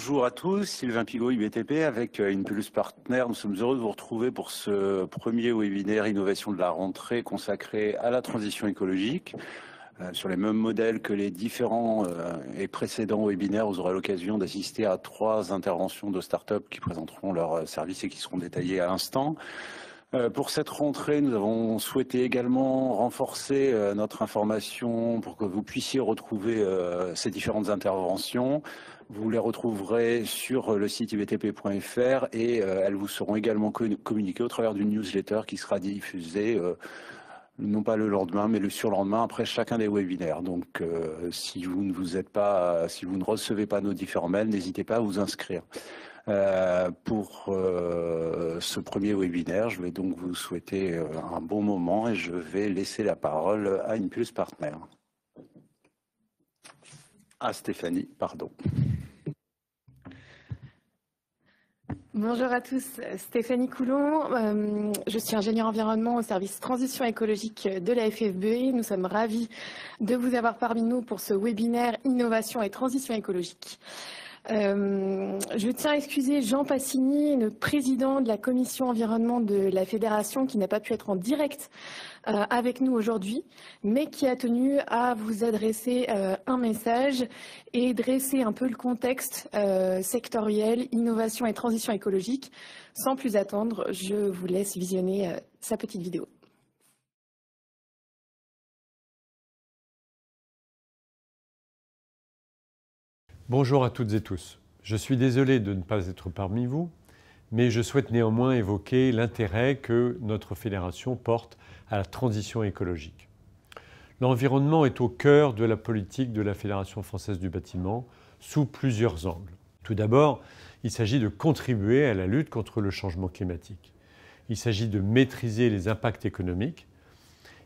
Bonjour à tous, Sylvain Pigot, IBTP, avec Impulse Partner. Nous sommes heureux de vous retrouver pour ce premier webinaire Innovation de la rentrée consacré à la transition écologique. Sur les mêmes modèles que les différents et précédents webinaires, vous aurez l'occasion d'assister à 3 interventions de start-up qui présenteront leurs services et qui seront détaillés à l'instant. Pour cette rentrée, nous avons souhaité également renforcer notre information pour que vous puissiez retrouver ces différentes interventions. Vous les retrouverez sur le site ibtp.fr et elles vous seront également communiquées au travers d'une newsletter qui sera diffusée non pas le lendemain, mais le surlendemain après chacun des webinaires. Donc, si vous ne recevez pas nos différents mails, n'hésitez pas à vous inscrire. Pour ce premier webinaire, je vais donc vous souhaiter un bon moment et je vais laisser la parole à Impulse Partner. À Stéphanie, pardon. Bonjour à tous, Stéphanie Coulon, je suis ingénieure environnement au service transition écologique de la FFBE. Nous sommes ravis de vous avoir parmi nous pour ce webinaire Innovation et transition écologique. Je tiens à excuser Jean Passini, le président de la commission environnement de la Fédération, qui n'a pas pu être en direct avec nous aujourd'hui, mais qui a tenu à vous adresser un message et dresser un peu le contexte sectoriel, innovation et transition écologique. Sans plus attendre, je vous laisse visionner sa petite vidéo. Bonjour à toutes et tous. Je suis désolé de ne pas être parmi vous, mais je souhaite néanmoins évoquer l'intérêt que notre fédération porte à la transition écologique. L'environnement est au cœur de la politique de la Fédération française du bâtiment sous plusieurs angles. Tout d'abord, il s'agit de contribuer à la lutte contre le changement climatique. Il s'agit de maîtriser les impacts économiques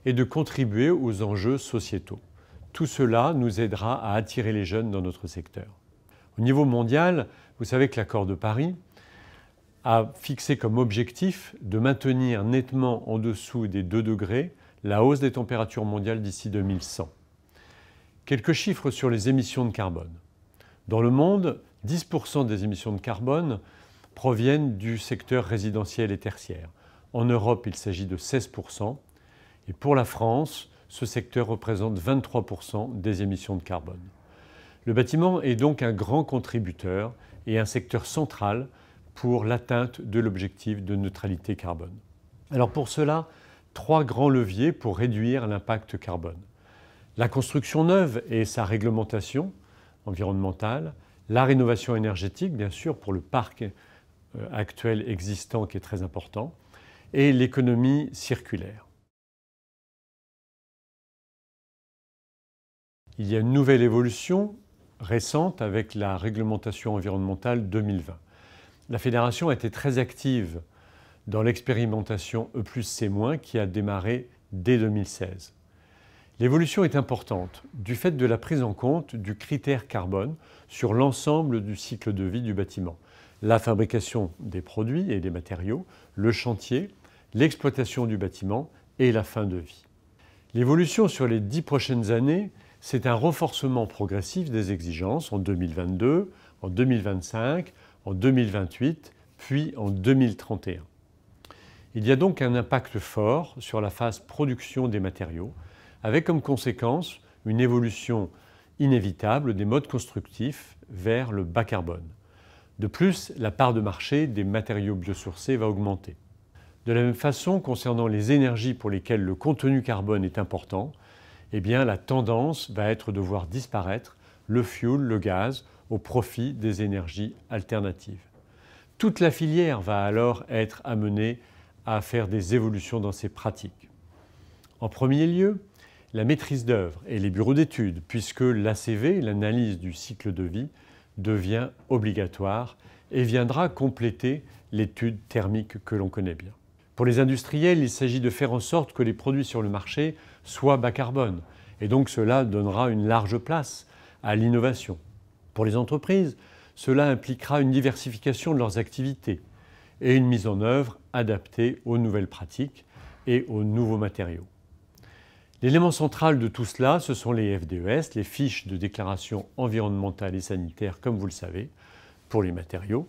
et de contribuer aux enjeux sociétaux. Tout cela nous aidera à attirer les jeunes dans notre secteur. Au niveau mondial, vous savez que l'accord de Paris a fixé comme objectif de maintenir nettement en dessous des 2 degrés la hausse des températures mondiales d'ici 2100. Quelques chiffres sur les émissions de carbone. Dans le monde, 10% des émissions de carbone proviennent du secteur résidentiel et tertiaire. En Europe, il s'agit de 16%. Et pour la France, ce secteur représente 23% des émissions de carbone. Le bâtiment est donc un grand contributeur et un secteur central pour l'atteinte de l'objectif de neutralité carbone. Alors pour cela, 3 grands leviers pour réduire l'impact carbone. La construction neuve et sa réglementation environnementale, la rénovation énergétique, bien sûr, pour le parc actuel existant qui est très important, et l'économie circulaire. Il y a une nouvelle évolution récente avec la réglementation environnementale 2020. La Fédération a été très active dans l'expérimentation E+C- qui a démarré dès 2016. L'évolution est importante du fait de la prise en compte du critère carbone sur l'ensemble du cycle de vie du bâtiment. La fabrication des produits et des matériaux, le chantier, l'exploitation du bâtiment et la fin de vie. L'évolution sur les 10 prochaines années, c'est un renforcement progressif des exigences en 2022, en 2025, en 2028, puis en 2031. Il y a donc un impact fort sur la phase production des matériaux, avec comme conséquence une évolution inévitable des modes constructifs vers le bas carbone. De plus, la part de marché des matériaux biosourcés va augmenter. De la même façon, concernant les énergies pour lesquelles le contenu carbone est important, eh bien, la tendance va être de voir disparaître le fioul, le gaz, au profit des énergies alternatives. Toute la filière va alors être amenée à faire des évolutions dans ses pratiques. En premier lieu, la maîtrise d'œuvre et les bureaux d'études, puisque l'ACV, l'analyse du cycle de vie, devient obligatoire et viendra compléter l'étude thermique que l'on connaît bien. Pour les industriels, il s'agit de faire en sorte que les produits sur le marché soient bas carbone, et donc cela donnera une large place à l'innovation. Pour les entreprises, cela impliquera une diversification de leurs activités et une mise en œuvre adaptée aux nouvelles pratiques et aux nouveaux matériaux. L'élément central de tout cela, ce sont les FDES, les fiches de déclaration environnementale et sanitaire, comme vous le savez. pour les matériaux,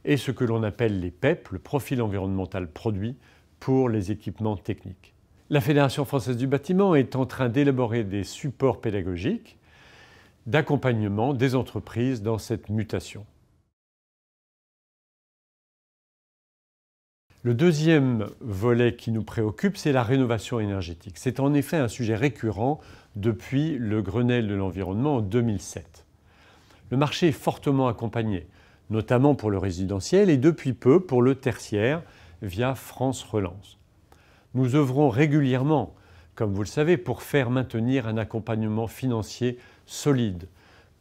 et ce que l'on appelle les PEP, le profil environnemental produit, pour les équipements techniques. La Fédération française du bâtiment est en train d'élaborer des supports pédagogiques d'accompagnement des entreprises dans cette mutation. Le deuxième volet qui nous préoccupe, c'est la rénovation énergétique. C'est en effet un sujet récurrent depuis le Grenelle de l'environnement en 2007. Le marché est fortement accompagné, notamment pour le résidentiel et depuis peu pour le tertiaire via France Relance. Nous œuvrons régulièrement, comme vous le savez, pour faire maintenir un accompagnement financier solide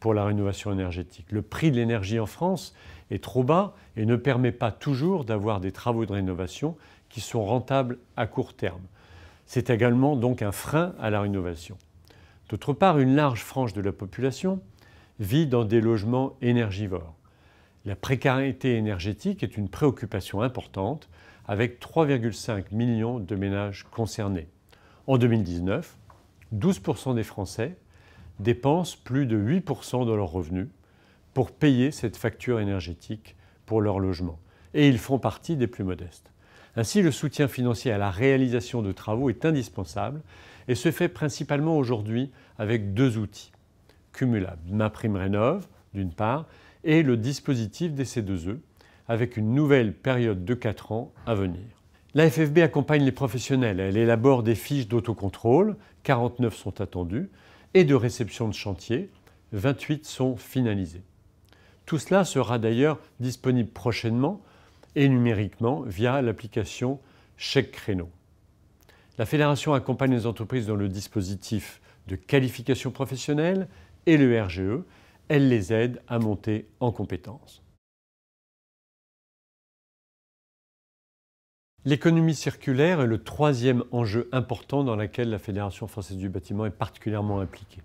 pour la rénovation énergétique. Le prix de l'énergie en France est trop bas et ne permet pas toujours d'avoir des travaux de rénovation qui sont rentables à court terme. C'est également donc un frein à la rénovation. D'autre part, une large frange de la population vit dans des logements énergivores. La précarité énergétique est une préoccupation importante avec 3,5 millions de ménages concernés. En 2019, 12% des Français dépensent plus de 8% de leurs revenus pour payer cette facture énergétique pour leur logement. Et ils font partie des plus modestes. Ainsi, le soutien financier à la réalisation de travaux est indispensable et se fait principalement aujourd'hui avec deux outils cumulables. MaPrimeRénov', d'une part, et le dispositif des C2E, avec une nouvelle période de 4 ans à venir. La FFB accompagne les professionnels. Elle élabore des fiches d'autocontrôle, 49 sont attendues, et de réception de chantier, 28 sont finalisées. Tout cela sera d'ailleurs disponible prochainement et numériquement via l'application Chèque Créneau. La Fédération accompagne les entreprises dans le dispositif de qualification professionnelle et le RGE. Elle les aide à monter en compétences. L'économie circulaire est le troisième enjeu important dans lequel la Fédération française du bâtiment est particulièrement impliquée.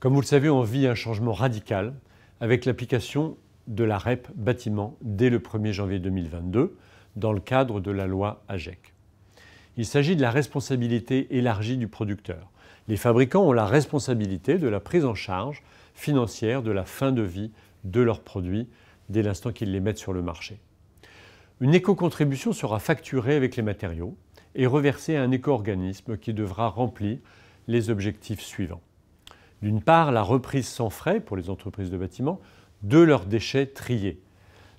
Comme vous le savez, on vit un changement radical avec l'application de la REP bâtiment dès le 1er janvier 2022 dans le cadre de la loi AGEC. Il s'agit de la responsabilité élargie du producteur. Les fabricants ont la responsabilité de la prise en charge financière de la fin de vie de leurs produits dès l'instant qu'ils les mettent sur le marché. Une éco-contribution sera facturée avec les matériaux et reversée à un éco-organisme qui devra remplir les objectifs suivants. D'une part, la reprise sans frais pour les entreprises de bâtiment de leurs déchets triés.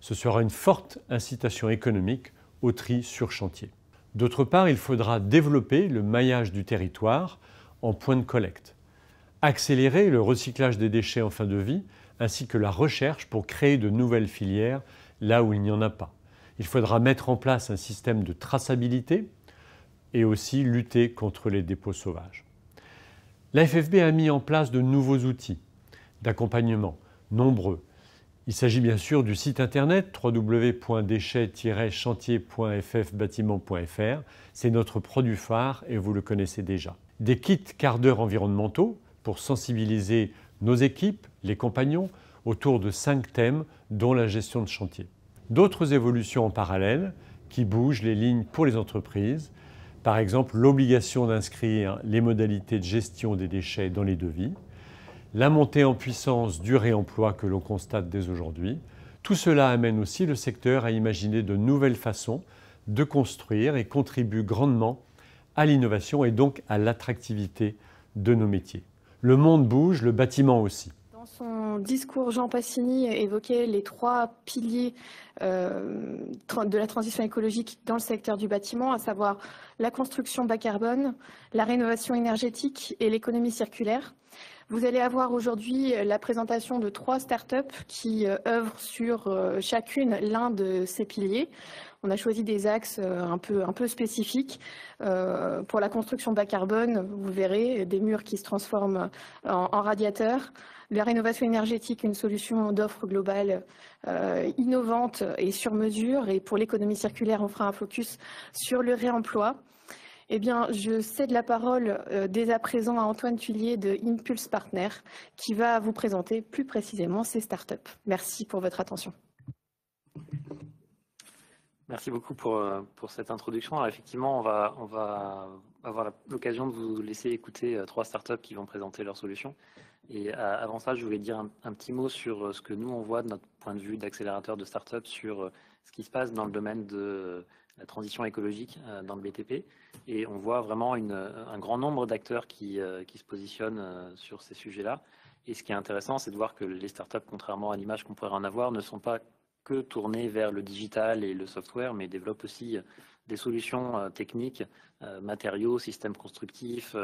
Ce sera une forte incitation économique au tri sur chantier. D'autre part, il faudra développer le maillage du territoire en points de collecte, accélérer le recyclage des déchets en fin de vie ainsi que la recherche pour créer de nouvelles filières là où il n'y en a pas. Il faudra mettre en place un système de traçabilité et aussi lutter contre les dépôts sauvages. La FFB a mis en place de nouveaux outils d'accompagnement, nombreux. Il s'agit bien sûr du site internet www.déchets-chantier.ffbâtiment.fr. C'est notre produit phare et vous le connaissez déjà. Des kits quart d'heure environnementaux pour sensibiliser nos équipes, les compagnons, autour de 5 thèmes dont la gestion de chantier. D'autres évolutions en parallèle qui bougent les lignes pour les entreprises, par exemple l'obligation d'inscrire les modalités de gestion des déchets dans les devis, la montée en puissance du réemploi que l'on constate dès aujourd'hui. Tout cela amène aussi le secteur à imaginer de nouvelles façons de construire et contribue grandement à l'innovation et donc à l'attractivité de nos métiers. Le monde bouge, le bâtiment aussi. Dans son discours, Jean Passigny évoquait les 3 piliers de la transition écologique dans le secteur du bâtiment, à savoir la construction bas carbone, la rénovation énergétique et l'économie circulaire. Vous allez avoir aujourd'hui la présentation de 3 startups qui œuvrent sur chacune l'un de ces piliers. On a choisi des axes un peu spécifiques. Pour la construction bas carbone, vous verrez des murs qui se transforment en radiateurs. La rénovation énergétique, une solution d'offre globale innovante et sur mesure. Et pour l'économie circulaire, on fera un focus sur le réemploi. Eh bien, je cède la parole dès à présent à Antoine Thuillier de Impulse Partner qui va vous présenter plus précisément ces startups. Merci pour votre attention. Merci beaucoup pour cette introduction. Alors effectivement, on va va avoir l'occasion de vous laisser écouter 3 startups qui vont présenter leurs solutions. Et avant ça, je voulais dire un petit mot sur ce que nous, on voit de notre point de vue d'accélérateur de startups sur ce qui se passe dans le domaine de la transition écologique dans le BTP. Et on voit vraiment un grand nombre d'acteurs qui se positionnent sur ces sujets-là. Et ce qui est intéressant, c'est de voir que les startups, contrairement à l'image qu'on pourrait en avoir, ne sont pas que tournées vers le digital et le software, mais développent aussi des solutions techniques, matériaux, systèmes constructifs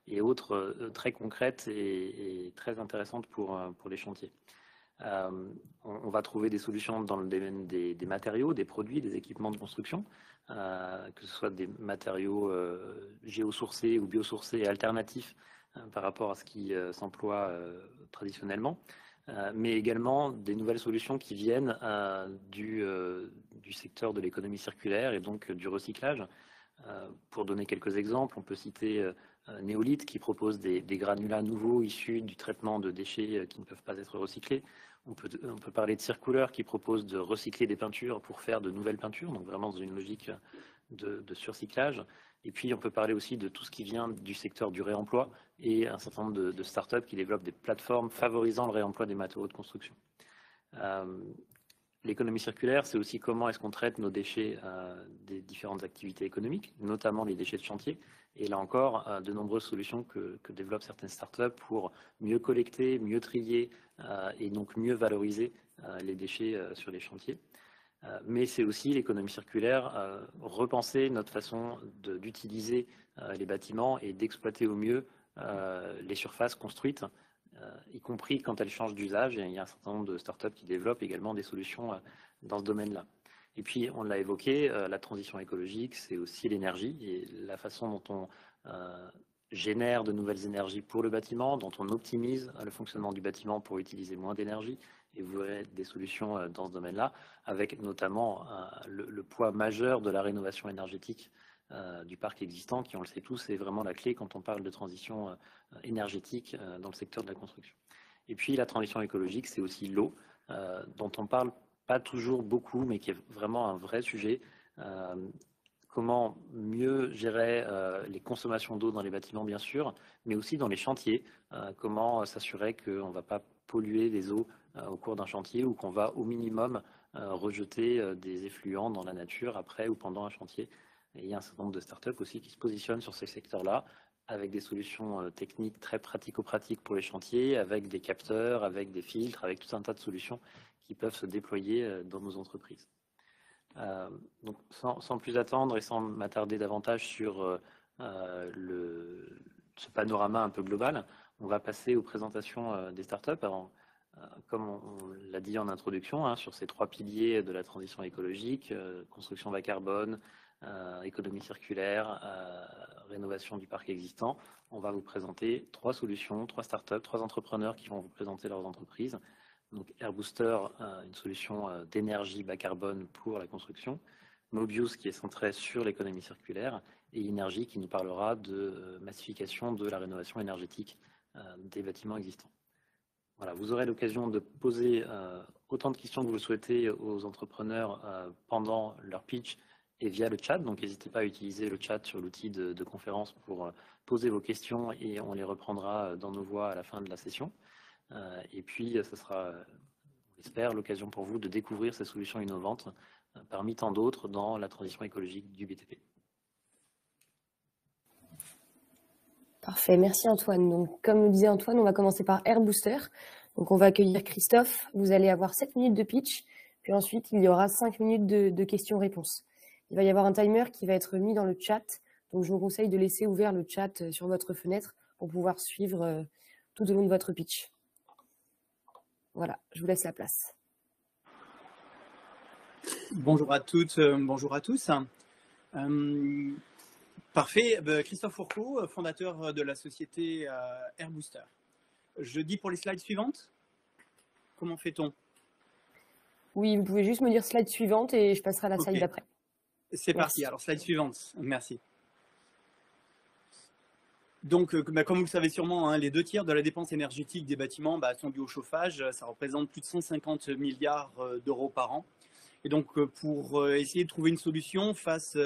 et autres très concrètes et très intéressantes pour les chantiers. On va trouver des solutions dans le domaine des matériaux, des produits, des équipements de construction, que ce soit des matériaux géosourcés ou biosourcés alternatifs par rapport à ce qui s'emploie traditionnellement, mais également des nouvelles solutions qui viennent du secteur de l'économie circulaire et donc du recyclage. Pour donner quelques exemples, on peut citer Néolith qui propose des granulats nouveaux issus du traitement de déchets qui ne peuvent pas être recyclés. On peut parler de Circooler qui propose de recycler des peintures pour faire de nouvelles peintures, donc vraiment dans une logique de surcyclage. Et puis on peut parler aussi de tout ce qui vient du secteur du réemploi et un certain nombre de startups qui développent des plateformes favorisant le réemploi des matériaux de construction. L'économie circulaire, c'est aussi comment est-ce qu'on traite nos déchets des différentes activités économiques, notamment les déchets de chantier. Et là encore, de nombreuses solutions que développent certaines startups pour mieux collecter, mieux trier et donc mieux valoriser les déchets sur les chantiers. Mais c'est aussi l'économie circulaire, repenser notre façon d'utiliser les bâtiments et d'exploiter au mieux les surfaces construites, y compris quand elles changent d'usage. Il y a un certain nombre de startups qui développent également des solutions dans ce domaine-là. Et puis, on l'a évoqué, la transition écologique, c'est aussi l'énergie et la façon dont on génère de nouvelles énergies pour le bâtiment, dont on optimise le fonctionnement du bâtiment pour utiliser moins d'énergie. Et vous verrez des solutions dans ce domaine-là, avec notamment le poids majeur de la rénovation énergétique du parc existant, qui, on le sait tous, est vraiment la clé quand on parle de transition énergétique dans le secteur de la construction. Et puis la transition écologique, c'est aussi l'eau, dont on parle pas toujours beaucoup, mais qui est vraiment un vrai sujet. Comment mieux gérer les consommations d'eau dans les bâtiments, bien sûr, mais aussi dans les chantiers. Comment s'assurer qu'on ne va pas polluer les eaux au cours d'un chantier ou qu'on va au minimum rejeter des effluents dans la nature après ou pendant un chantier. Et il y a un certain nombre de startups aussi qui se positionnent sur ces secteurs-là avec des solutions techniques très pratico-pratiques pour les chantiers, avec des capteurs, avec des filtres, avec tout un tas de solutions qui peuvent se déployer dans nos entreprises. Donc sans plus attendre et sans m'attarder davantage sur ce panorama un peu global, on va passer aux présentations des startups. Alors, comme on l'a dit en introduction, sur ces 3 piliers de la transition écologique, construction bas carbone, économie circulaire, rénovation du parc existant, on va vous présenter 3 solutions, 3 startups, 3 entrepreneurs qui vont vous présenter leurs entreprises. Donc Airbooster, une solution d'énergie bas carbone pour la construction, Mobius qui est centré sur l'économie circulaire et Inergie qui nous parlera de massification de la rénovation énergétique des bâtiments existants. Voilà, vous aurez l'occasion de poser autant de questions que vous le souhaitez aux entrepreneurs pendant leur pitch et via le chat. Donc n'hésitez pas à utiliser le chat sur l'outil de conférence pour poser vos questions et on les reprendra dans nos voix à la fin de la session. Et puis, ce sera, j'espère, l'occasion pour vous de découvrir ces solutions innovantes parmi tant d'autres dans la transition écologique du BTP. Parfait, merci Antoine. Donc, comme le disait Antoine, on va commencer par Airbooster. Donc, on va accueillir Christophe. Vous allez avoir 7 minutes de pitch, puis ensuite, il y aura 5 minutes de questions-réponses. Il va y avoir un timer qui va être mis dans le chat. Donc, je vous conseille de laisser ouvert le chat sur votre fenêtre pour pouvoir suivre tout au long de votre pitch. Voilà, je vous laisse la place. Bonjour à toutes, bonjour à tous. Parfait, Christophe Fourcault, fondateur de la société Airbooster. Je dis pour les slides suivantes, comment fait-on? Oui, vous pouvez juste me dire slide suivante et je passerai à la slide d'après. C'est parti, alors slide suivante, merci. Donc, comme vous le savez sûrement, les 2 tiers de la dépense énergétique des bâtiments sont dus au chauffage. Ça représente plus de 150 milliards d'euros par an. Et donc, pour essayer de trouver une solution face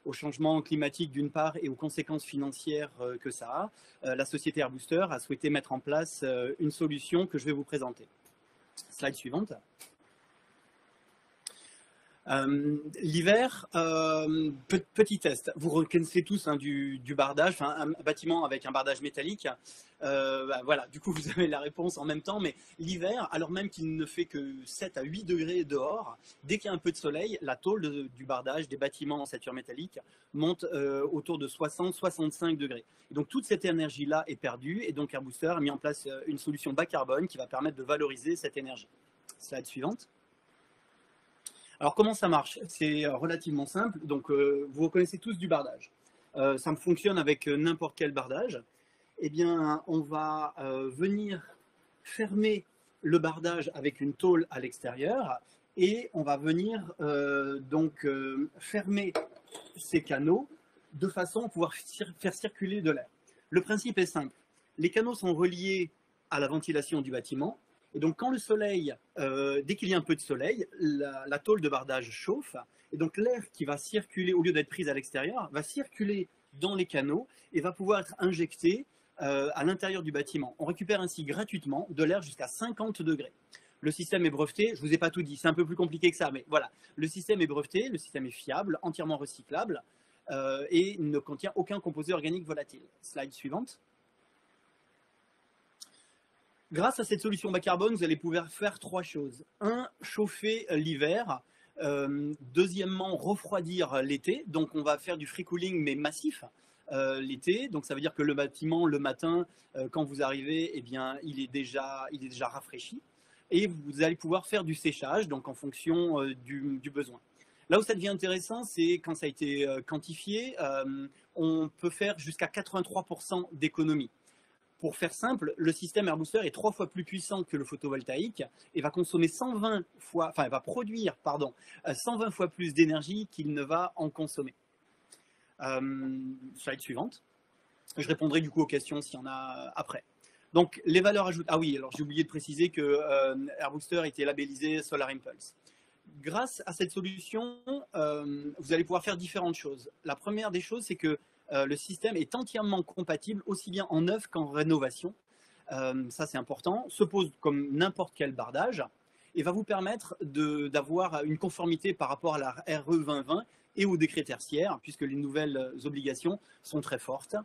au changement climatique d'une part et aux conséquences financières que ça a, la société Airbooster a souhaité mettre en place une solution que je vais vous présenter. Slide suivante. L'hiver, petit test. Vous reconnaissez tous du bardage, un bâtiment avec un bardage métallique. Voilà, du coup vous avez la réponse en même temps, mais l'hiver, alors même qu'il ne fait que 7 à 8 degrés dehors, dès qu'il y a un peu de soleil, la tôle du bardage des bâtiments en ossature métallique monte autour de 60-65 degrés. Et donc toute cette énergie-là est perdue, et donc Airbooster a mis en place une solution bas carbone qui va permettre de valoriser cette énergie. Slide suivante. Alors comment ça marche? C'est relativement simple. Donc vous reconnaissez tous du bardage. Ça fonctionne avec n'importe quel bardage. Eh bien, on va venir fermer le bardage avec une tôle à l'extérieur et on va venir fermer ces canaux de façon à pouvoir faire circuler de l'air. Le principe est simple. Les canaux sont reliés à la ventilation du bâtiment. Et donc, quand le soleil, dès qu'il y a un peu de soleil, la tôle de bardage chauffe. Et donc, l'air qui va circuler, au lieu d'être pris à l'extérieur, va circuler dans les canaux et va pouvoir être injecté à l'intérieur du bâtiment. On récupère ainsi gratuitement de l'air jusqu'à 50 degrés. Le système est breveté, je ne vous ai pas tout dit, c'est un peu plus compliqué que ça, mais voilà. Le système est breveté, le système est fiable, entièrement recyclable et ne contient aucun composé organique volatile. Slide suivante. Grâce à cette solution bas carbone, vous allez pouvoir faire 3 choses. 1, chauffer l'hiver. Deuxièmement, refroidir l'été. Donc, on va faire du free cooling, mais massif l'été. Donc, ça veut dire que le bâtiment, le matin, quand vous arrivez, eh bien, il est déjà rafraîchi. Et vous allez pouvoir faire du séchage, donc en fonction du besoin. Là où ça devient intéressant, c'est quand ça a été quantifié, on peut faire jusqu'à 83% d'économie. Pour faire simple, le système Airbooster est 3 fois plus puissant que le photovoltaïque et va consommer 120 fois, enfin, va produire, 120 fois plus d'énergie qu'il ne va en consommer. Slide suivante. Je répondrai du coup aux questions s'il y en a après. Donc, les valeurs ajoutées. Ah oui, alors j'ai oublié de préciser que Airbooster était labellisé Solar Impulse. Grâce à cette solution, vous allez pouvoir faire différentes choses. La première des choses, c'est que le système est entièrement compatible aussi bien en neuf qu'en rénovation. Ça, c'est important. Se pose comme n'importe quel bardage et va vous permettre d'avoir une conformité par rapport à la RE 2020 et au décret tertiaire, puisque les nouvelles obligations sont très fortes.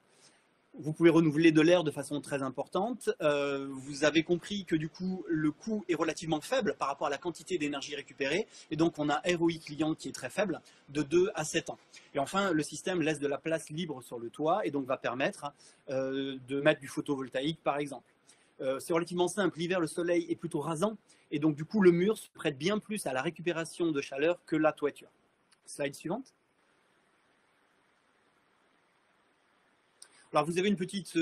Vous pouvez renouveler de l'air de façon très importante. Vous avez compris que du coup, le coût est relativement faible par rapport à la quantité d'énergie récupérée. Et donc, on a ROI client qui est très faible, de 2 à 7 ans. Et enfin, le système laisse de la place libre sur le toit et donc va permettre de mettre du photovoltaïque, par exemple. C'est relativement simple. L'hiver, le soleil est plutôt rasant. Et donc, du coup, le mur se prête bien plus à la récupération de chaleur que la toiture. Slide suivante. Alors vous avez une petite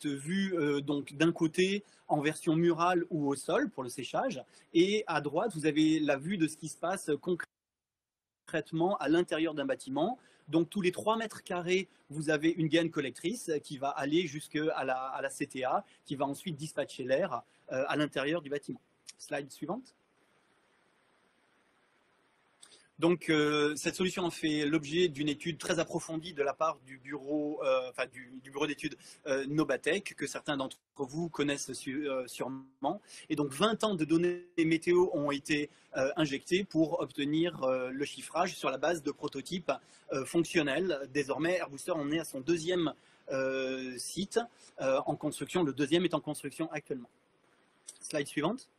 vue donc d'un côté en version murale ou au sol pour le séchage et à droite vous avez la vue de ce qui se passe concrètement à l'intérieur d'un bâtiment. Donc tous les 3 mètres carrés vous avez une gaine collectrice qui va aller jusqu'à la CTA qui va ensuite dispatcher l'air à l'intérieur du bâtiment. Slide suivante. Donc, cette solution a fait l'objet d'une étude très approfondie de la part du bureau, du bureau d'études Nobatech, que certains d'entre vous connaissent sûrement. Et donc, 20 ans de données météo ont été injectés pour obtenir le chiffrage sur la base de prototypes fonctionnels. Désormais, Airbooster en est à son 2e site en construction. Le 2e est en construction actuellement. Slide suivante.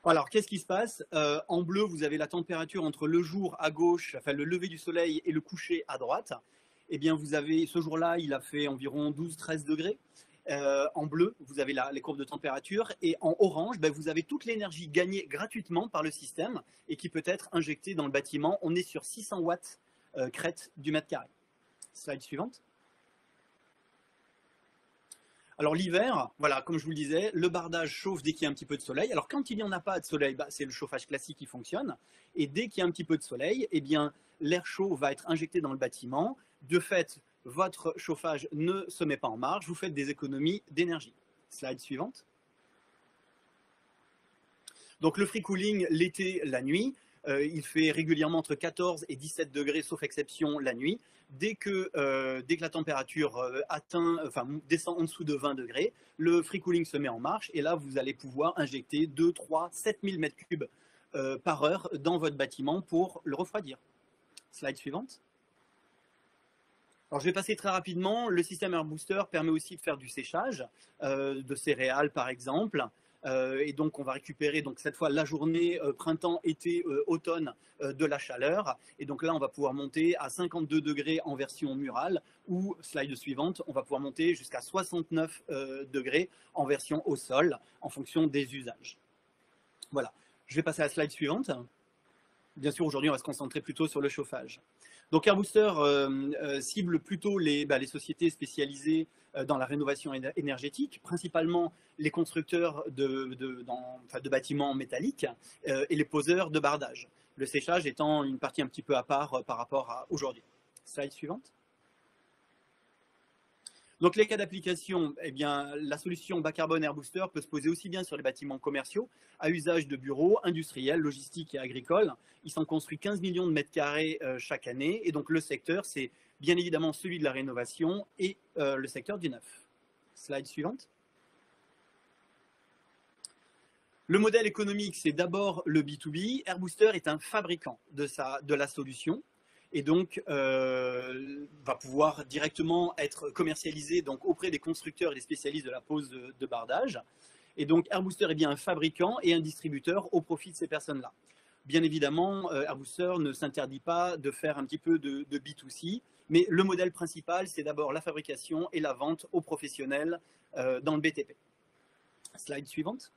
Alors, qu'est-ce qui se passe? En bleu, vous avez la température entre le jour à gauche, enfin le lever du soleil et le coucher à droite. Eh bien, vous avez ce jour-là, il a fait environ 12-13 degrés. En bleu, vous avez les courbes de température. Et en orange, vous avez toute l'énergie gagnée gratuitement par le système et qui peut être injectée dans le bâtiment. On est sur 600 watts crête du mètre carré. Slide suivante. Alors l'hiver, voilà, comme je vous le disais, le bardage chauffe dès qu'il y a un petit peu de soleil. Alors quand il n'y en a pas de soleil, c'est le chauffage classique qui fonctionne. Et dès qu'il y a un petit peu de soleil, eh bien l'air chaud va être injecté dans le bâtiment. De fait, votre chauffage ne se met pas en marche. Vous faites des économies d'énergie. Slide suivante. Donc le free cooling l'été, la nuit. il fait régulièrement entre 14 et 17 degrés, sauf exception, la nuit. Dès que la température descend en dessous de 20 degrés, le free cooling se met en marche et là, vous allez pouvoir injecter 2, 3, 7000 m3 par heure dans votre bâtiment pour le refroidir. Slide suivante. Alors, je vais passer très rapidement. Le système Air Booster permet aussi de faire du séchage de céréales, par exemple. Et donc, on va récupérer donc, cette fois la journée printemps, été, automne de la chaleur. Et donc là, on va pouvoir monter à 52 degrés en version murale ou, slide suivante, on va pouvoir monter jusqu'à 69 degrés en version au sol en fonction des usages. Voilà. Je vais passer à la slide suivante. Bien sûr, aujourd'hui, on va se concentrer plutôt sur le chauffage. Donc Air Booster cible plutôt les sociétés spécialisées dans la rénovation énergétique, principalement les constructeurs de bâtiments métalliques et les poseurs de bardage. Le séchage étant une partie un petit peu à part par rapport à aujourd'hui. Slide suivante. Donc les cas d'application, eh bien, la solution bas carbone Air Booster peut se poser aussi bien sur les bâtiments commerciaux, à usage de bureaux, industriels, logistiques et agricoles. Il s'en construit 15 millions de mètres carrés chaque année. Et donc le secteur, c'est bien évidemment celui de la rénovation et le secteur du neuf. Slide suivante. Le modèle économique, c'est d'abord le B2B. Air Booster est un fabricant de la solution. Et donc, va pouvoir directement être commercialisé donc, auprès des constructeurs et des spécialistes de la pose de bardage. Et donc, Air Booster est bien un fabricant et un distributeur au profit de ces personnes-là. Bien évidemment, Air Booster ne s'interdit pas de faire un petit peu de B2C, mais le modèle principal, c'est d'abord la fabrication et la vente aux professionnels dans le BTP. Slide suivante.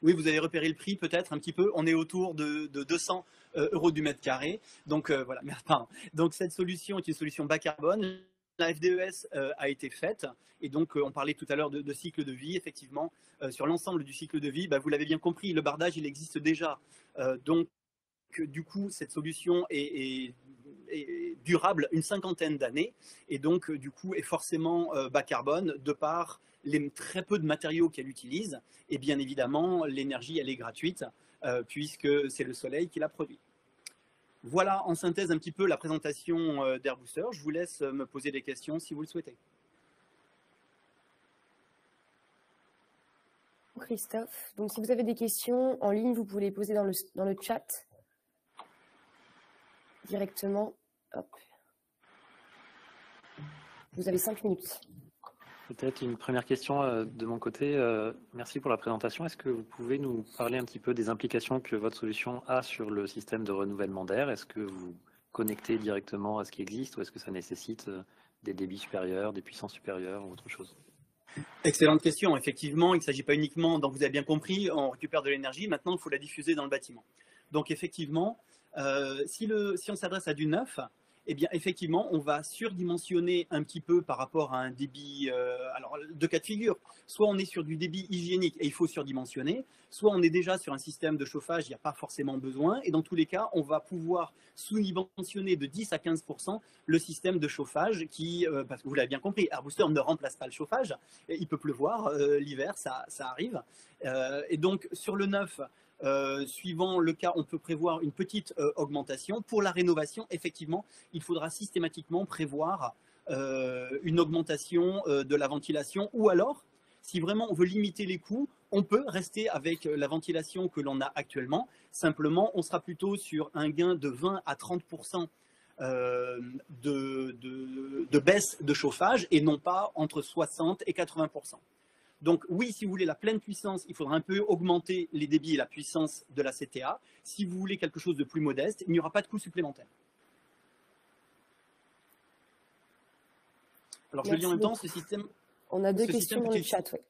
Oui, vous avez repéré le prix peut-être un petit peu. On est autour de 200 € du mètre carré. Donc voilà, pardon. Donc cette solution est une solution bas carbone. La FDES a été faite et donc on parlait tout à l'heure de cycle de vie. Effectivement, sur l'ensemble du cycle de vie, vous l'avez bien compris, le bardage il existe déjà. Donc du coup, cette solution est durable une cinquantaine d'années et donc du coup est forcément bas carbone de par les très peu de matériaux qu'elle utilise et bien évidemment l'énergie elle est gratuite puisque c'est le soleil qui la produit. Voilà en synthèse un petit peu la présentation d'Air Booster. Je vous laisse me poser des questions si vous le souhaitez. Christophe, donc si vous avez des questions en ligne, vous pouvez les poser dans le chat directement. Hop. Vous avez 5 minutes. Peut-être une première question de mon côté. Merci pour la présentation. Est-ce que vous pouvez nous parler un petit peu des implications que votre solution a sur le système de renouvellement d'air? Est-ce que vous connectez directement à ce qui existe ou est-ce que ça nécessite des débits supérieurs, des puissances supérieures ou autre chose? Excellente question. Effectivement, il ne s'agit pas uniquement, donc vous avez bien compris, on récupère de l'énergie. Maintenant, il faut la diffuser dans le bâtiment. Donc effectivement, si on s'adresse à du neuf, eh bien, effectivement, on va surdimensionner un petit peu par rapport à un débit, alors deux cas de figure. Soit on est sur du débit hygiénique et il faut surdimensionner, soit on est déjà sur un système de chauffage, il n'y a pas forcément besoin. Et dans tous les cas, on va pouvoir sous-dimensionner de 10 à 15% le système de chauffage qui, parce que vous l'avez bien compris, Air Booster ne remplace pas le chauffage. Il peut pleuvoir, l'hiver, ça arrive. Et donc, sur le neuf, suivant le cas, on peut prévoir une petite augmentation. Pour la rénovation, effectivement, il faudra systématiquement prévoir une augmentation de la ventilation ou alors, si vraiment on veut limiter les coûts, on peut rester avec la ventilation que l'on a actuellement. Simplement, on sera plutôt sur un gain de 20 à 30% de baisse de chauffage et non pas entre 60 et 80%. Donc oui, si vous voulez la pleine puissance, il faudra un peu augmenter les débits et la puissance de la CTA. Si vous voulez quelque chose de plus modeste, il n'y aura pas de coût supplémentaire. Alors je lis en même temps, ce système... On a deux questions dans le chat, oui.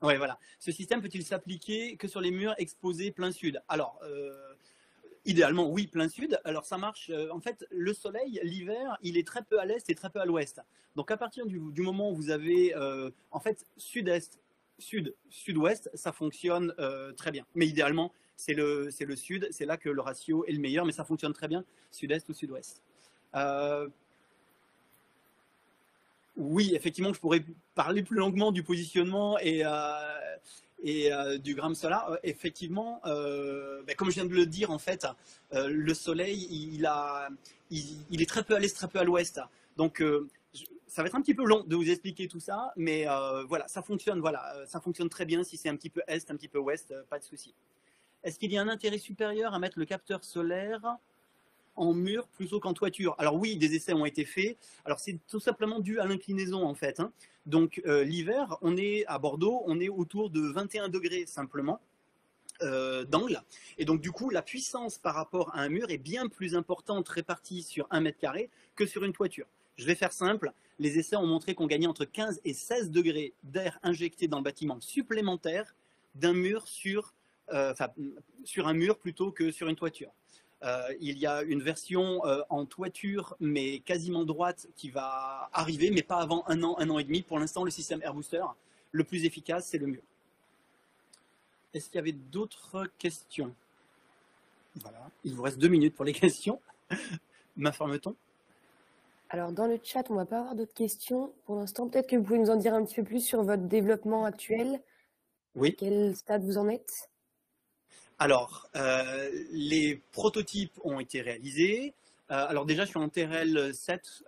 Oui, voilà. Ce système peut-il s'appliquer que sur les murs exposés plein sud? Alors, idéalement, oui, plein sud. Alors ça marche, en fait, le soleil, l'hiver, il est très peu à l'est et très peu à l'ouest. Donc à partir du moment où vous avez, en fait, sud-est, sud-ouest, ça fonctionne très bien. Mais idéalement, c'est le sud, c'est là que le ratio est le meilleur, mais ça fonctionne très bien, sud-est ou sud-ouest. Oui, effectivement, je pourrais parler plus longuement du positionnement et et du gramme solaire, effectivement, comme je viens de le dire, en fait, le soleil, il est très peu à l'est, très peu à l'ouest. Donc, ça va être un petit peu long de vous expliquer tout ça, mais voilà, ça fonctionne très bien. Si c'est un petit peu est, un petit peu ouest, pas de souci. Est-ce qu'il y a un intérêt supérieur à mettre le capteur solaire en mur plutôt qu'en toiture? Alors oui, des essais ont été faits. Alors c'est tout simplement dû à l'inclinaison en fait. Hein. Donc l'hiver, on est à Bordeaux, on est autour de 21 degrés simplement d'angle. Et donc du coup, la puissance par rapport à un mur est bien plus importante répartie sur 1 mètre carré que sur une toiture. Je vais faire simple. Les essais ont montré qu'on gagnait entre 15 et 16 degrés d'air injecté dans le bâtiment supplémentaire d'un mur sur un mur plutôt que sur une toiture. Il y a une version en toiture, mais quasiment droite, qui va arriver, mais pas avant un an et demi. Pour l'instant, le système AirBooster, le plus efficace, c'est le mur. Est-ce qu'il y avait d'autres questions? Voilà, il vous reste 2 minutes pour les questions. M'informe-t-on? Alors, dans le chat, on ne va pas avoir d'autres questions pour l'instant. Peut-être que vous pouvez nous en dire un petit peu plus sur votre développement actuel. Oui. À quel stade vous en êtes? Alors, les prototypes ont été réalisés. Alors déjà, je suis en TRL 7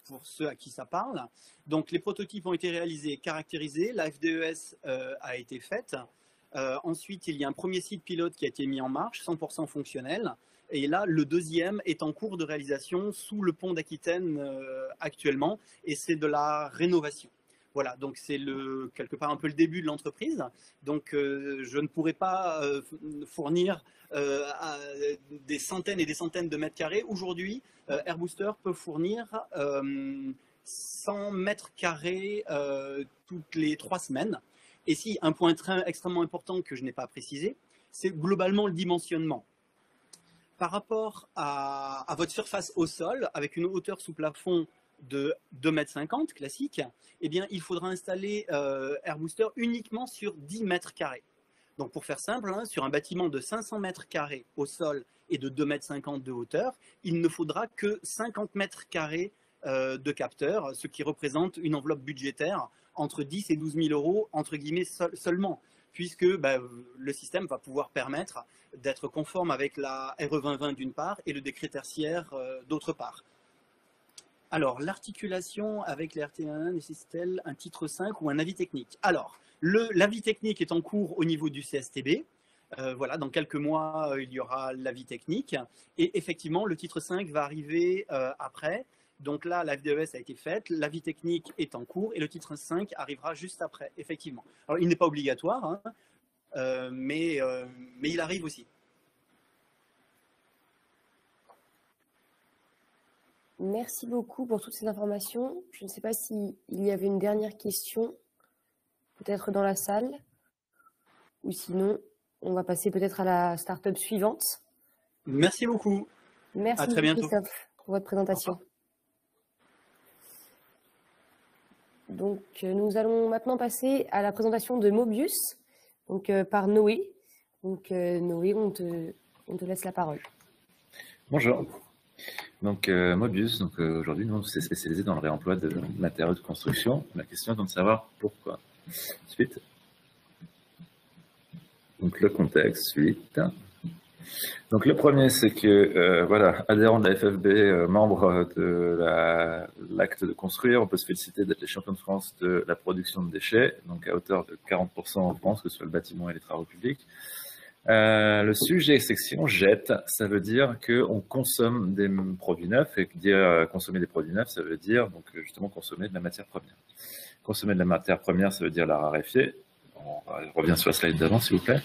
pour ceux à qui ça parle. Donc, les prototypes ont été réalisés, caractérisés. La FDES a été faite. Ensuite, il y a un premier site pilote qui a été mis en marche, 100% fonctionnel. Et là, le deuxième est en cours de réalisation sous le pont d'Aquitaine actuellement. Et c'est de la rénovation. Voilà, donc c'est quelque part un peu le début de l'entreprise. Donc je ne pourrais pas fournir des centaines et des centaines de mètres carrés. Aujourd'hui, AirBooster peut fournir 100 mètres carrés toutes les 3 semaines. Et si, un point extrêmement important que je n'ai pas précisé, c'est globalement le dimensionnement. Par rapport à votre surface au sol, avec une hauteur sous plafond de 2,50 m classique, eh bien, il faudra installer AirBooster uniquement sur 10 mètres carrés. Donc, pour faire simple, hein, sur un bâtiment de 500 mètres carrés au sol et de 2,50 m de hauteur, il ne faudra que 50 mètres carrés de capteurs, ce qui représente une enveloppe budgétaire entre 10 et 12 000 euros, entre guillemets, seulement, puisque le système va pouvoir permettre d'être conforme avec la RE 2020 d'une part et le décret tertiaire d'autre part. Alors, l'articulation avec les RT1 nécessite-t-elle un titre 5 ou un avis technique? Alors, l'avis technique est en cours au niveau du CSTB. Voilà, dans quelques mois, il y aura l'avis technique. Et effectivement, le titre 5 va arriver après. Donc là, la FDES a été faite, l'avis technique est en cours et le titre 5 arrivera juste après, effectivement. Alors, il n'est pas obligatoire, hein, mais il arrive aussi. Merci beaucoup pour toutes ces informations. Je ne sais pas s'il y avait une dernière question, peut-être dans la salle, ou sinon, on va passer peut-être à la start-up suivante. Merci beaucoup. Merci, à très bientôt. Christophe, pour votre présentation. Donc, nous allons maintenant passer à la présentation de Mobius, donc, par Noé. Donc, Noé, on te laisse la parole. Bonjour. Donc, Mobius, donc aujourd'hui, nous, on s'est spécialisé dans le réemploi de matériaux de construction. La question est donc de savoir pourquoi. Suite. Donc, le contexte, suite. Donc, le premier, c'est que, voilà, adhérent de la FFB, membre de l'acte de construire, on peut se féliciter d'être les champions de France de la production de déchets, donc à hauteur de 40% en France, que ce soit le bâtiment et les travaux publics. Le sujet, c'est que si on jette, ça veut dire qu'on consomme des produits neufs, et dire consommer des produits neufs, ça veut dire donc justement consommer de la matière première. Consommer de la matière première, ça veut dire la raréfier. On revient sur la slide d'avant, s'il vous plaît.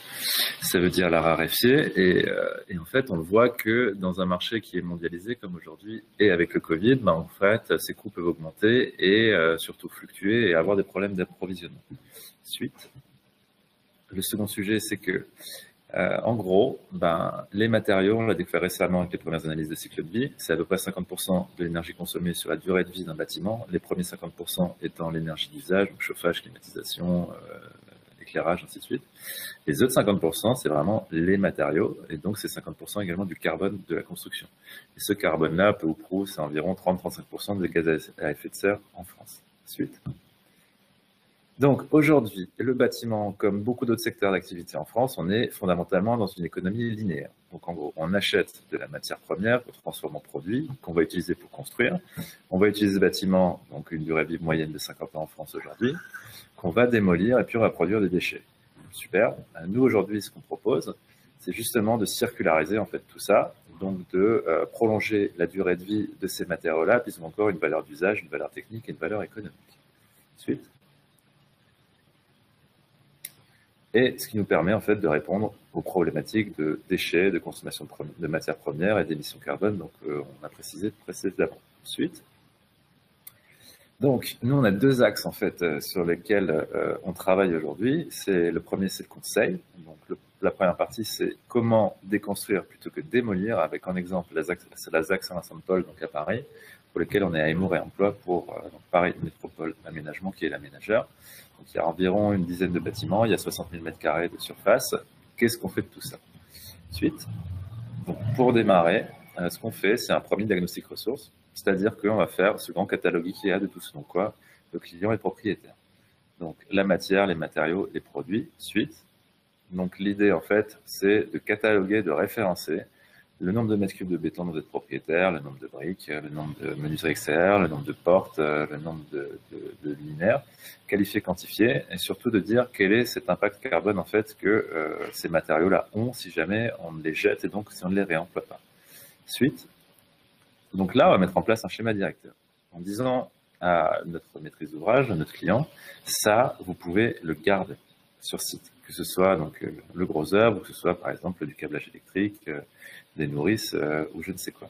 Ça veut dire la raréfier, et en fait, on le voit que dans un marché qui est mondialisé comme aujourd'hui, et avec le Covid, en fait, ces coûts peuvent augmenter et surtout fluctuer et avoir des problèmes d'approvisionnement. Suite. Le second sujet, c'est que en gros, les matériaux, on l'a découvert récemment avec les premières analyses de cycle de vie, c'est à peu près 50% de l'énergie consommée sur la durée de vie d'un bâtiment, les premiers 50% étant l'énergie d'usage, donc chauffage, climatisation, éclairage, ainsi de suite. Les autres 50%, c'est vraiment les matériaux, et donc c'est 50% également du carbone de la construction. Et ce carbone-là, peu ou prou, c'est environ 30-35% des gaz à effet de serre en France. Suite. Donc aujourd'hui, le bâtiment, comme beaucoup d'autres secteurs d'activité en France, on est fondamentalement dans une économie linéaire. Donc en gros, on achète de la matière première qu'on transforme en produit, qu'on va utiliser pour construire. On va utiliser ce bâtiment, donc une durée de vie moyenne de 50 ans en France aujourd'hui, qu'on va démolir et puis on va produire des déchets. Super. Nous aujourd'hui, ce qu'on propose, c'est justement de circulariser en fait tout ça, donc de prolonger la durée de vie de ces matériaux-là, puisqu'ils ont encore une valeur d'usage, une valeur technique et une valeur économique. Ensuite. Et ce qui nous permet en fait de répondre aux problématiques de déchets, de consommation de matières premières et d'émissions carbone, donc on a précisé précédemment. Ensuite. Donc, nous, on a deux axes en fait sur lesquels on travaille aujourd'hui. Le premier, c'est le conseil. Donc, la première partie, c'est comment déconstruire plutôt que démolir, avec en exemple la ZAC Saint-Vincent-de-Paul, donc à Paris, pour lequel on est à Émour et Emploi pour Paris Métropole Aménagement, qui est l'aménageur. Donc, il y a environ une dizaine de bâtiments, il y a 60 000 m² de surface. Qu'est-ce qu'on fait de tout ça? Ensuite, donc, pour démarrer, ce qu'on fait, c'est un premier diagnostic ressources. C'est-à-dire qu'on va faire ce grand catalogue IKEA de tout ce dont quoi le client est propriétaire. Donc, la matière, les matériaux, les produits, suite. Donc, l'idée, en fait, c'est de cataloguer, de référencer le nombre de mètres cubes de béton dont vous êtes propriétaire, le nombre de briques, le nombre de menuiseries extérieures, le nombre de portes, le nombre de luminaires, qualifier, quantifier, et surtout de dire quel est cet impact carbone, en fait, que ces matériaux-là ont si jamais on les jette et donc si on ne les réemploie pas. Suite. Donc là, on va mettre en place un schéma directeur en disant à notre maîtrise d'ouvrage, à notre client, ça, vous pouvez le garder sur site, que ce soit donc le gros œuvre, ou que ce soit par exemple du câblage électrique, des nourrices ou je ne sais quoi.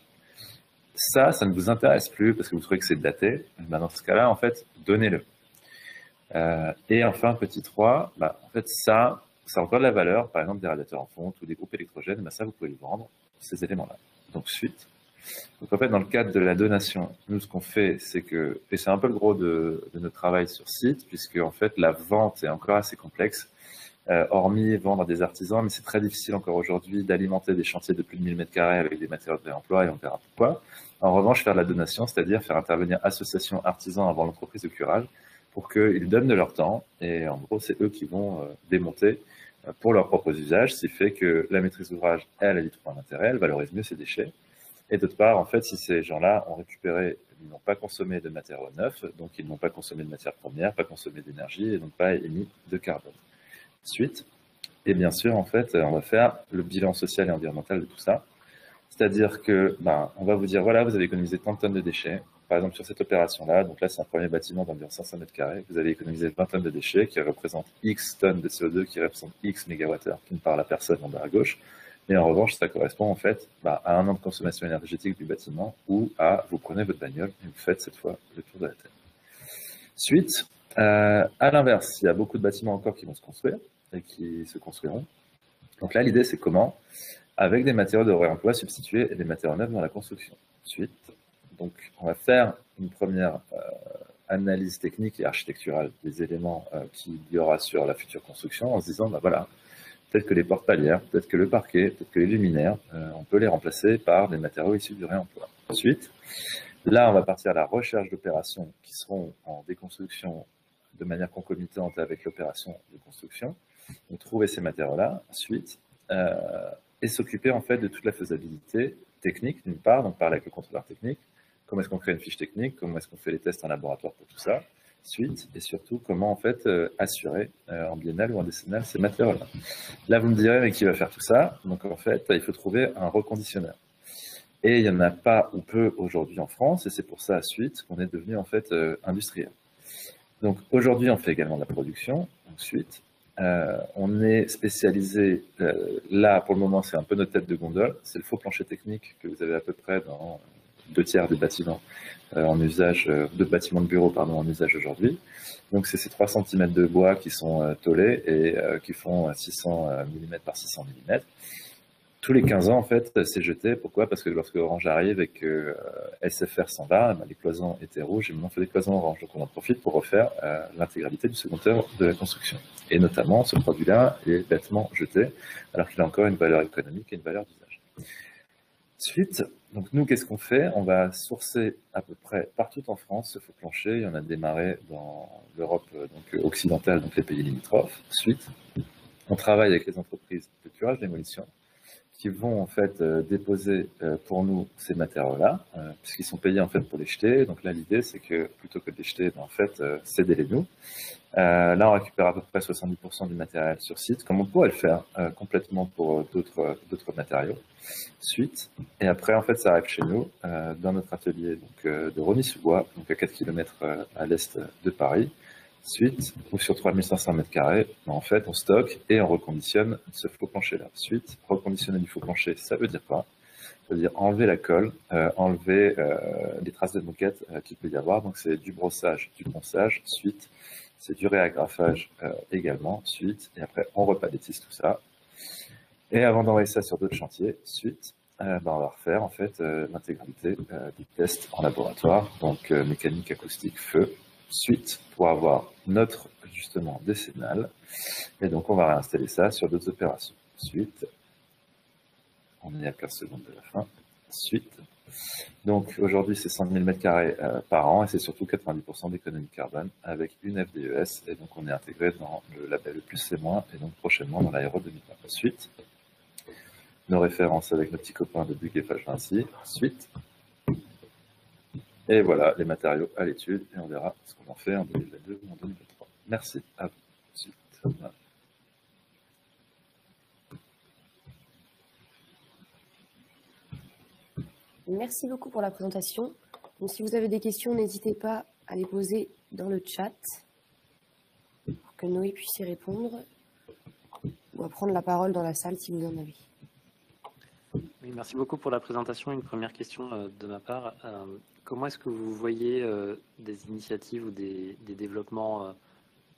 Ça ne vous intéresse plus parce que vous trouvez que c'est daté. Ben dans ce cas-là, en fait, donnez-le. Et enfin, petit 3, en fait, ça a encore de la valeur, par exemple des radiateurs en fonte ou des groupes électrogènes, ça, vous pouvez le vendre, ces éléments-là. Donc, suite. Donc en fait, dans le cadre de la donation, nous, ce qu'on fait, c'est que, et c'est un peu le gros de notre travail sur site, puisque en fait, la vente est encore assez complexe, hormis vendre à des artisans, mais c'est très difficile encore aujourd'hui d'alimenter des chantiers de plus de 1000 m² avec des matériaux de réemploi, et on verra pourquoi. En revanche, faire de la donation, c'est-à-dire faire intervenir associations, artisans avant l'entreprise de curage, pour qu'ils donnent de leur temps, et en gros, c'est eux qui vont démonter pour leurs propres usages, ce qui fait que la maîtrise d'ouvrage, elle y trouve un intérêt, elle valorise mieux ses déchets. Et d'autre part, en fait, si ces gens-là ont récupéré, ils n'ont pas consommé de matériaux neufs, donc ils n'ont pas consommé de matières premières, pas consommé d'énergie et donc pas émis de carbone. Ensuite, et bien sûr, en fait, on va faire le bilan social et environnemental de tout ça. C'est-à-dire que, on va vous dire, voilà, vous avez économisé tant de tonnes de déchets. Par exemple, sur cette opération-là, donc là, c'est un premier bâtiment d'environ 500 m², vous avez économisé 20 tonnes de déchets qui représentent X tonnes de CO2, qui représentent X mégawattheures, qui ne parle à personne en bas à gauche. Et en revanche, ça correspond en fait à un an de consommation énergétique du bâtiment ou à vous prenez votre bagnole et vous faites cette fois le tour de la Terre. Suite, à l'inverse, il y a beaucoup de bâtiments encore qui vont se construire et qui se construiront. Donc là, l'idée, c'est comment, avec des matériaux de réemploi, substituer des matériaux neufs dans la construction. Suite, donc on va faire une première analyse technique et architecturale des éléments qu'il y aura sur la future construction en se disant, voilà, peut-être que les portes palières, peut-être que le parquet, peut-être que les luminaires, on peut les remplacer par des matériaux issus du réemploi. Ensuite, là, on va partir à la recherche d'opérations qui seront en déconstruction de manière concomitante avec l'opération de construction. Donc, trouver ces matériaux-là, ensuite, et s'occuper en fait de toute la faisabilité technique, d'une part, donc parler avec le contrôleur technique, comment est-ce qu'on crée une fiche technique, comment est-ce qu'on fait les tests en laboratoire pour tout ça, suite, et surtout comment en fait assurer en biennale ou en décennale ces matériaux-là. Là, vous me direz, mais qui va faire tout ça? Donc en fait, il faut trouver un reconditionneur. Et il n'y en a pas ou peu aujourd'hui en France, et c'est pour ça, suite, qu'on est devenu en fait industriel. Donc aujourd'hui, on fait également de la production. Ensuite, on est spécialisé, là pour le moment, c'est un peu notre tête de gondole, c'est le faux plancher technique que vous avez à peu près dans 2/3 des bâtiments en usage, de bâtiments de bureau pardon, en usage aujourd'hui. Donc c'est ces 3 cm de bois qui sont tôlés et qui font 600 mm par 600 mm. Tous les 15 ans, en fait, c'est jeté. Pourquoi? Parce que lorsque Orange arrive et que SFR s'en va, les cloisons étaient rouges et maintenant on fait des cloisons orange. Donc on en profite pour refaire l'intégralité du second œuvre de la construction. Et notamment, ce produit-là est bêtement jeté, alors qu'il a encore une valeur économique et une valeur d'usage. Suite, donc nous, qu'est-ce qu'on fait? On va sourcer à peu près partout en France ce faux plancher. On a démarré dans l'Europe occidentale, donc les pays limitrophes. Suite, on travaille avec les entreprises de curage démolition qui vont en fait déposer pour nous ces matériaux-là, puisqu'ils sont payés en fait pour les jeter. Donc là, l'idée, c'est que plutôt que de les jeter, en fait, cédez-les nous. Là, on récupère à peu près 70% du matériel sur site, comme on pourrait le faire complètement pour d'autres matériaux. Suite, et après, en fait, ça arrive chez nous, dans notre atelier de Rosny-sous-Bois, donc à 4 km à l'est de Paris. Suite, ou sur 3500 m², en fait, on stocke et on reconditionne ce faux plancher-là. Suite, reconditionner du faux plancher, ça veut dire quoi? Ça veut dire enlever la colle, enlever les traces de moquette qu'il peut y avoir. Donc, c'est du brossage, du ponçage. Suite, c'est du réagrafage également. Suite, et après, on repalettise tout ça. Et avant d'envoyer ça sur d'autres chantiers, suite, on va refaire en fait l'intégralité des tests en laboratoire, donc mécanique, acoustique, feu. Suite, pour avoir notre ajustement décennal. Et donc, on va réinstaller ça sur d'autres opérations. Suite, on est à 15 secondes de la fin. Suite, donc aujourd'hui, c'est 100 000 m² par an et c'est surtout 90% d'économie carbone avec une FDES. Et donc, on est intégré dans le label plus et moins et donc prochainement dans l'Aéro 2020. Suite, nos références avec nos petits copains de Buguet Page Vinci. Suite, et voilà, les matériaux à l'étude, et on verra ce qu'on en fait en 2022 ou en 2023. Merci à vous. Suite. Voilà. Merci beaucoup pour la présentation. Donc, si vous avez des questions, n'hésitez pas à les poser dans le chat pour que Noé puisse y répondre ou à prendre la parole dans la salle si vous en avez. Oui, merci beaucoup pour la présentation. Une première question de ma part. Comment est-ce que vous voyez des initiatives ou des développements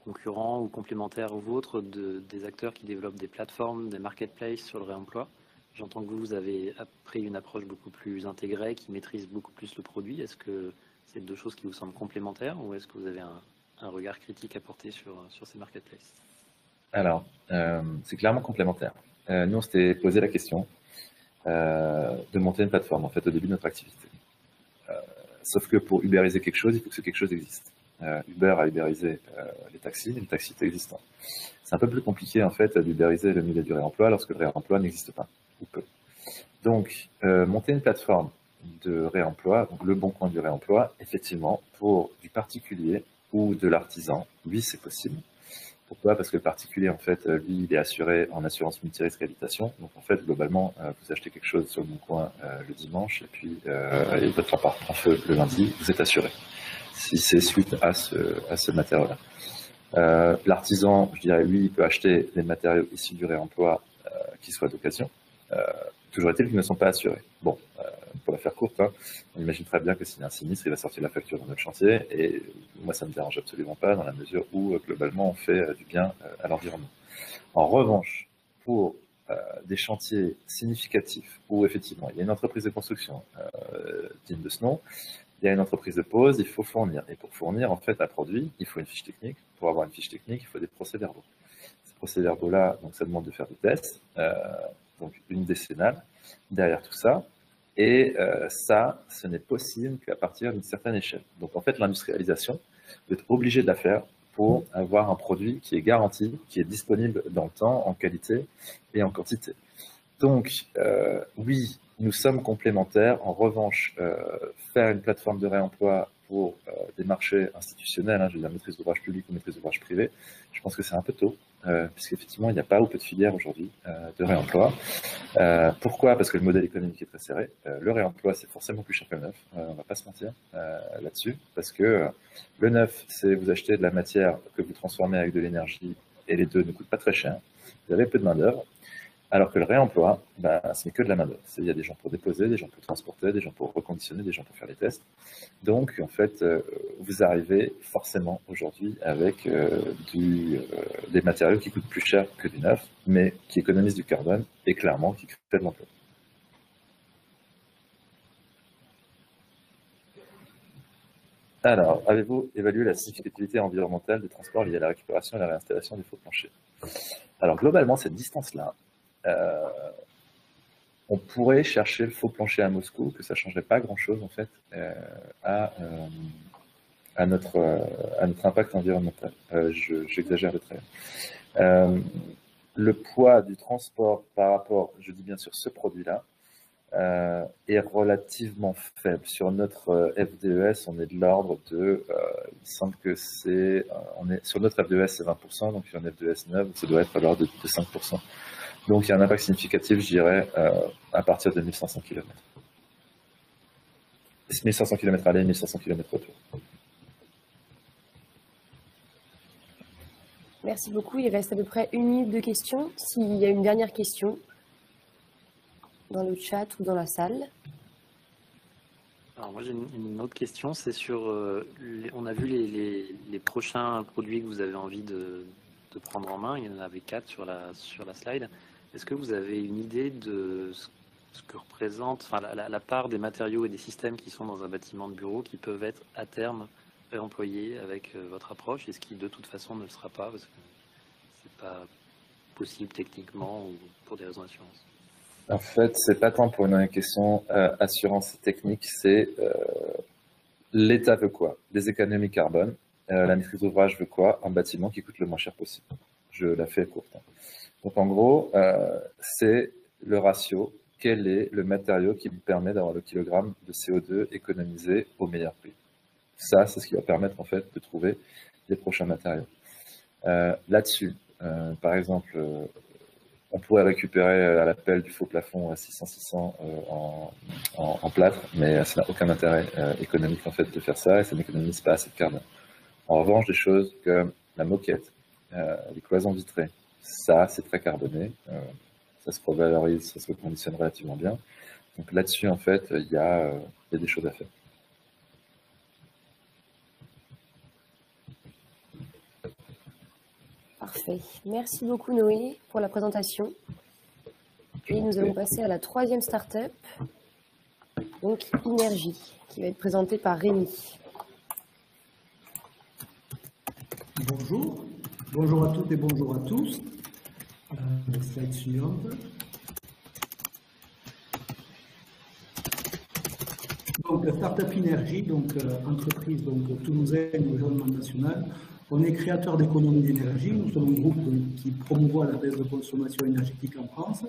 concurrents ou complémentaires aux vôtres des acteurs qui développent des plateformes, des marketplaces sur le réemploi? J'entends que vous avez pris une approche beaucoup plus intégrée, qui maîtrise beaucoup plus le produit. Est-ce que c'est deux choses qui vous semblent complémentaires ou est-ce que vous avez un regard critique à porter sur ces marketplaces? Alors, c'est clairement complémentaire. Nous, on s'était posé la question de monter une plateforme en fait au début de notre activité. Sauf que pour ubériser quelque chose, il faut que ce quelque chose existe. Uber a ubérisé les taxis, mais le taxi est existant. C'est un peu plus compliqué en fait d'ubériser le milieu du réemploi lorsque le réemploi n'existe pas, ou peu. Donc, monter une plateforme de réemploi, donc le bon coin du réemploi, effectivement, pour du particulier ou de l'artisan, oui, c'est possible. Pourquoi? Parce que le particulier, en fait, lui, il est assuré en assurance multirisque habitation. Donc, en fait, globalement, vous achetez quelque chose sur le bon coin le dimanche et puis votre appart prend feu le lundi, vous êtes assuré. Si c'est suite à ce matériau-là. L'artisan, je dirais, lui, il peut acheter les matériaux issus du réemploi qui soient d'occasion. Toujours est-il qu'ils ne sont pas assurés. Bon, pour la faire courte, hein, on imagine très bien que s'il y a un sinistre, il va sortir la facture dans notre chantier, et moi ça ne me dérange absolument pas dans la mesure où globalement on fait du bien à l'environnement. En revanche, pour des chantiers significatifs où effectivement il y a une entreprise de construction digne de ce nom, il y a une entreprise de pose, il faut fournir. Et pour fournir en fait un produit, il faut une fiche technique. Pour avoir une fiche technique, il faut des procès-verbaux. Ces procès-verbaux-là, donc ça demande de faire des tests. Donc une décennale derrière tout ça. Et ça, ce n'est possible qu'à partir d'une certaine échelle. Donc en fait, l'industrialisation, vous êtes obligé de la faire pour avoir un produit qui est garanti, qui est disponible dans le temps, en qualité et en quantité. Donc oui, nous sommes complémentaires. En revanche, faire une plateforme de réemploi pour des marchés institutionnels, je veux dire maîtrise d'ouvrage public ou maîtrise d'ouvrage privé, je pense que c'est un peu tôt. Puisqu'effectivement, il n'y a pas ou peu de filières aujourd'hui de réemploi. Pourquoi? Parce que le modèle économique est très serré. Le réemploi, c'est forcément plus cher que le neuf. On ne va pas se mentir là-dessus. Parce que le neuf, c'est vous achetez de la matière que vous transformez avec de l'énergie et les deux ne coûtent pas très cher. Vous avez peu de main-d'œuvre. Alors que le réemploi, ce n'est que de la main-d'œuvre. Il y a des gens pour déposer, des gens pour transporter, des gens pour reconditionner, des gens pour faire les tests. Donc, en fait, vous arrivez forcément aujourd'hui avec des matériaux qui coûtent plus cher que du neuf, mais qui économisent du carbone et clairement qui créent de l'emploi. Alors, avez-vous évalué la significativité environnementale des transports liés à la récupération et à la réinstallation des faux planchers? Alors, globalement, cette distance-là, on pourrait chercher le faux plancher à Moscou, que ça ne changerait pas grand-chose en fait à notre impact environnemental. J'exagère de trait. Le poids du transport par rapport, je dis bien sûr ce produit-là, est relativement faible. Sur notre FDES, on est de l'ordre de, il me semble que c'est, sur notre FDES c'est 20%, donc sur un FDES 9, ça doit être à l'ordre de 5%. Donc il y a un impact significatif, je dirais, à partir de 1500 km. 1500 km aller, 1500 km retour. Merci beaucoup. Il reste à peu près 1 minute de questions. S'il y a une dernière question dans le chat ou dans la salle. Alors moi j'ai une autre question, c'est sur, on a vu les prochains produits que vous avez envie de prendre en main, il y en avait 4 sur la slide. Est-ce que vous avez une idée de ce que représente, enfin, la part des matériaux et des systèmes qui sont dans un bâtiment de bureau qui peuvent être à terme réemployés avec votre approche, et ce qui de toute façon ne le sera pas parce que c'est pas possible techniquement ou pour des raisons d'assurance? En fait, c'est pas tant pour une question assurance technique, c'est l'État veut quoi? Les économies carbone, la maîtrise d'ouvrage veut quoi? Un bâtiment qui coûte le moins cher possible. Je la fais courte. Donc en gros, c'est le ratio. Quel est le matériau qui me permet d'avoir le kilogramme de CO2 économisé au meilleur prix? Ça, c'est ce qui va permettre en fait de trouver les prochains matériaux. Là-dessus, par exemple, on pourrait récupérer à l'appel du faux plafond à 600-600 en plâtre, mais ça n'a aucun intérêt économique en fait de faire ça et ça n'économise pas assez de carbone. En revanche, des choses comme la moquette, les cloisons vitrées, ça c'est très carboné, ça se revalorise, ça se reconditionne relativement bien. Donc là-dessus en fait, il y a des choses à faire. Parfait. Merci beaucoup Noé pour la présentation. Et nous allons passer à la 3e start-up, donc Inergie, qui va être présentée par Rémi. Bonjour. Bonjour à toutes et bonjour à tous. La slide suivante. Donc, Startup Inergie, donc entreprise toulousaine au rayonnement national. On est créateur d'économie d'énergie. Nous sommes un groupe qui promouvoit la baisse de consommation énergétique en France.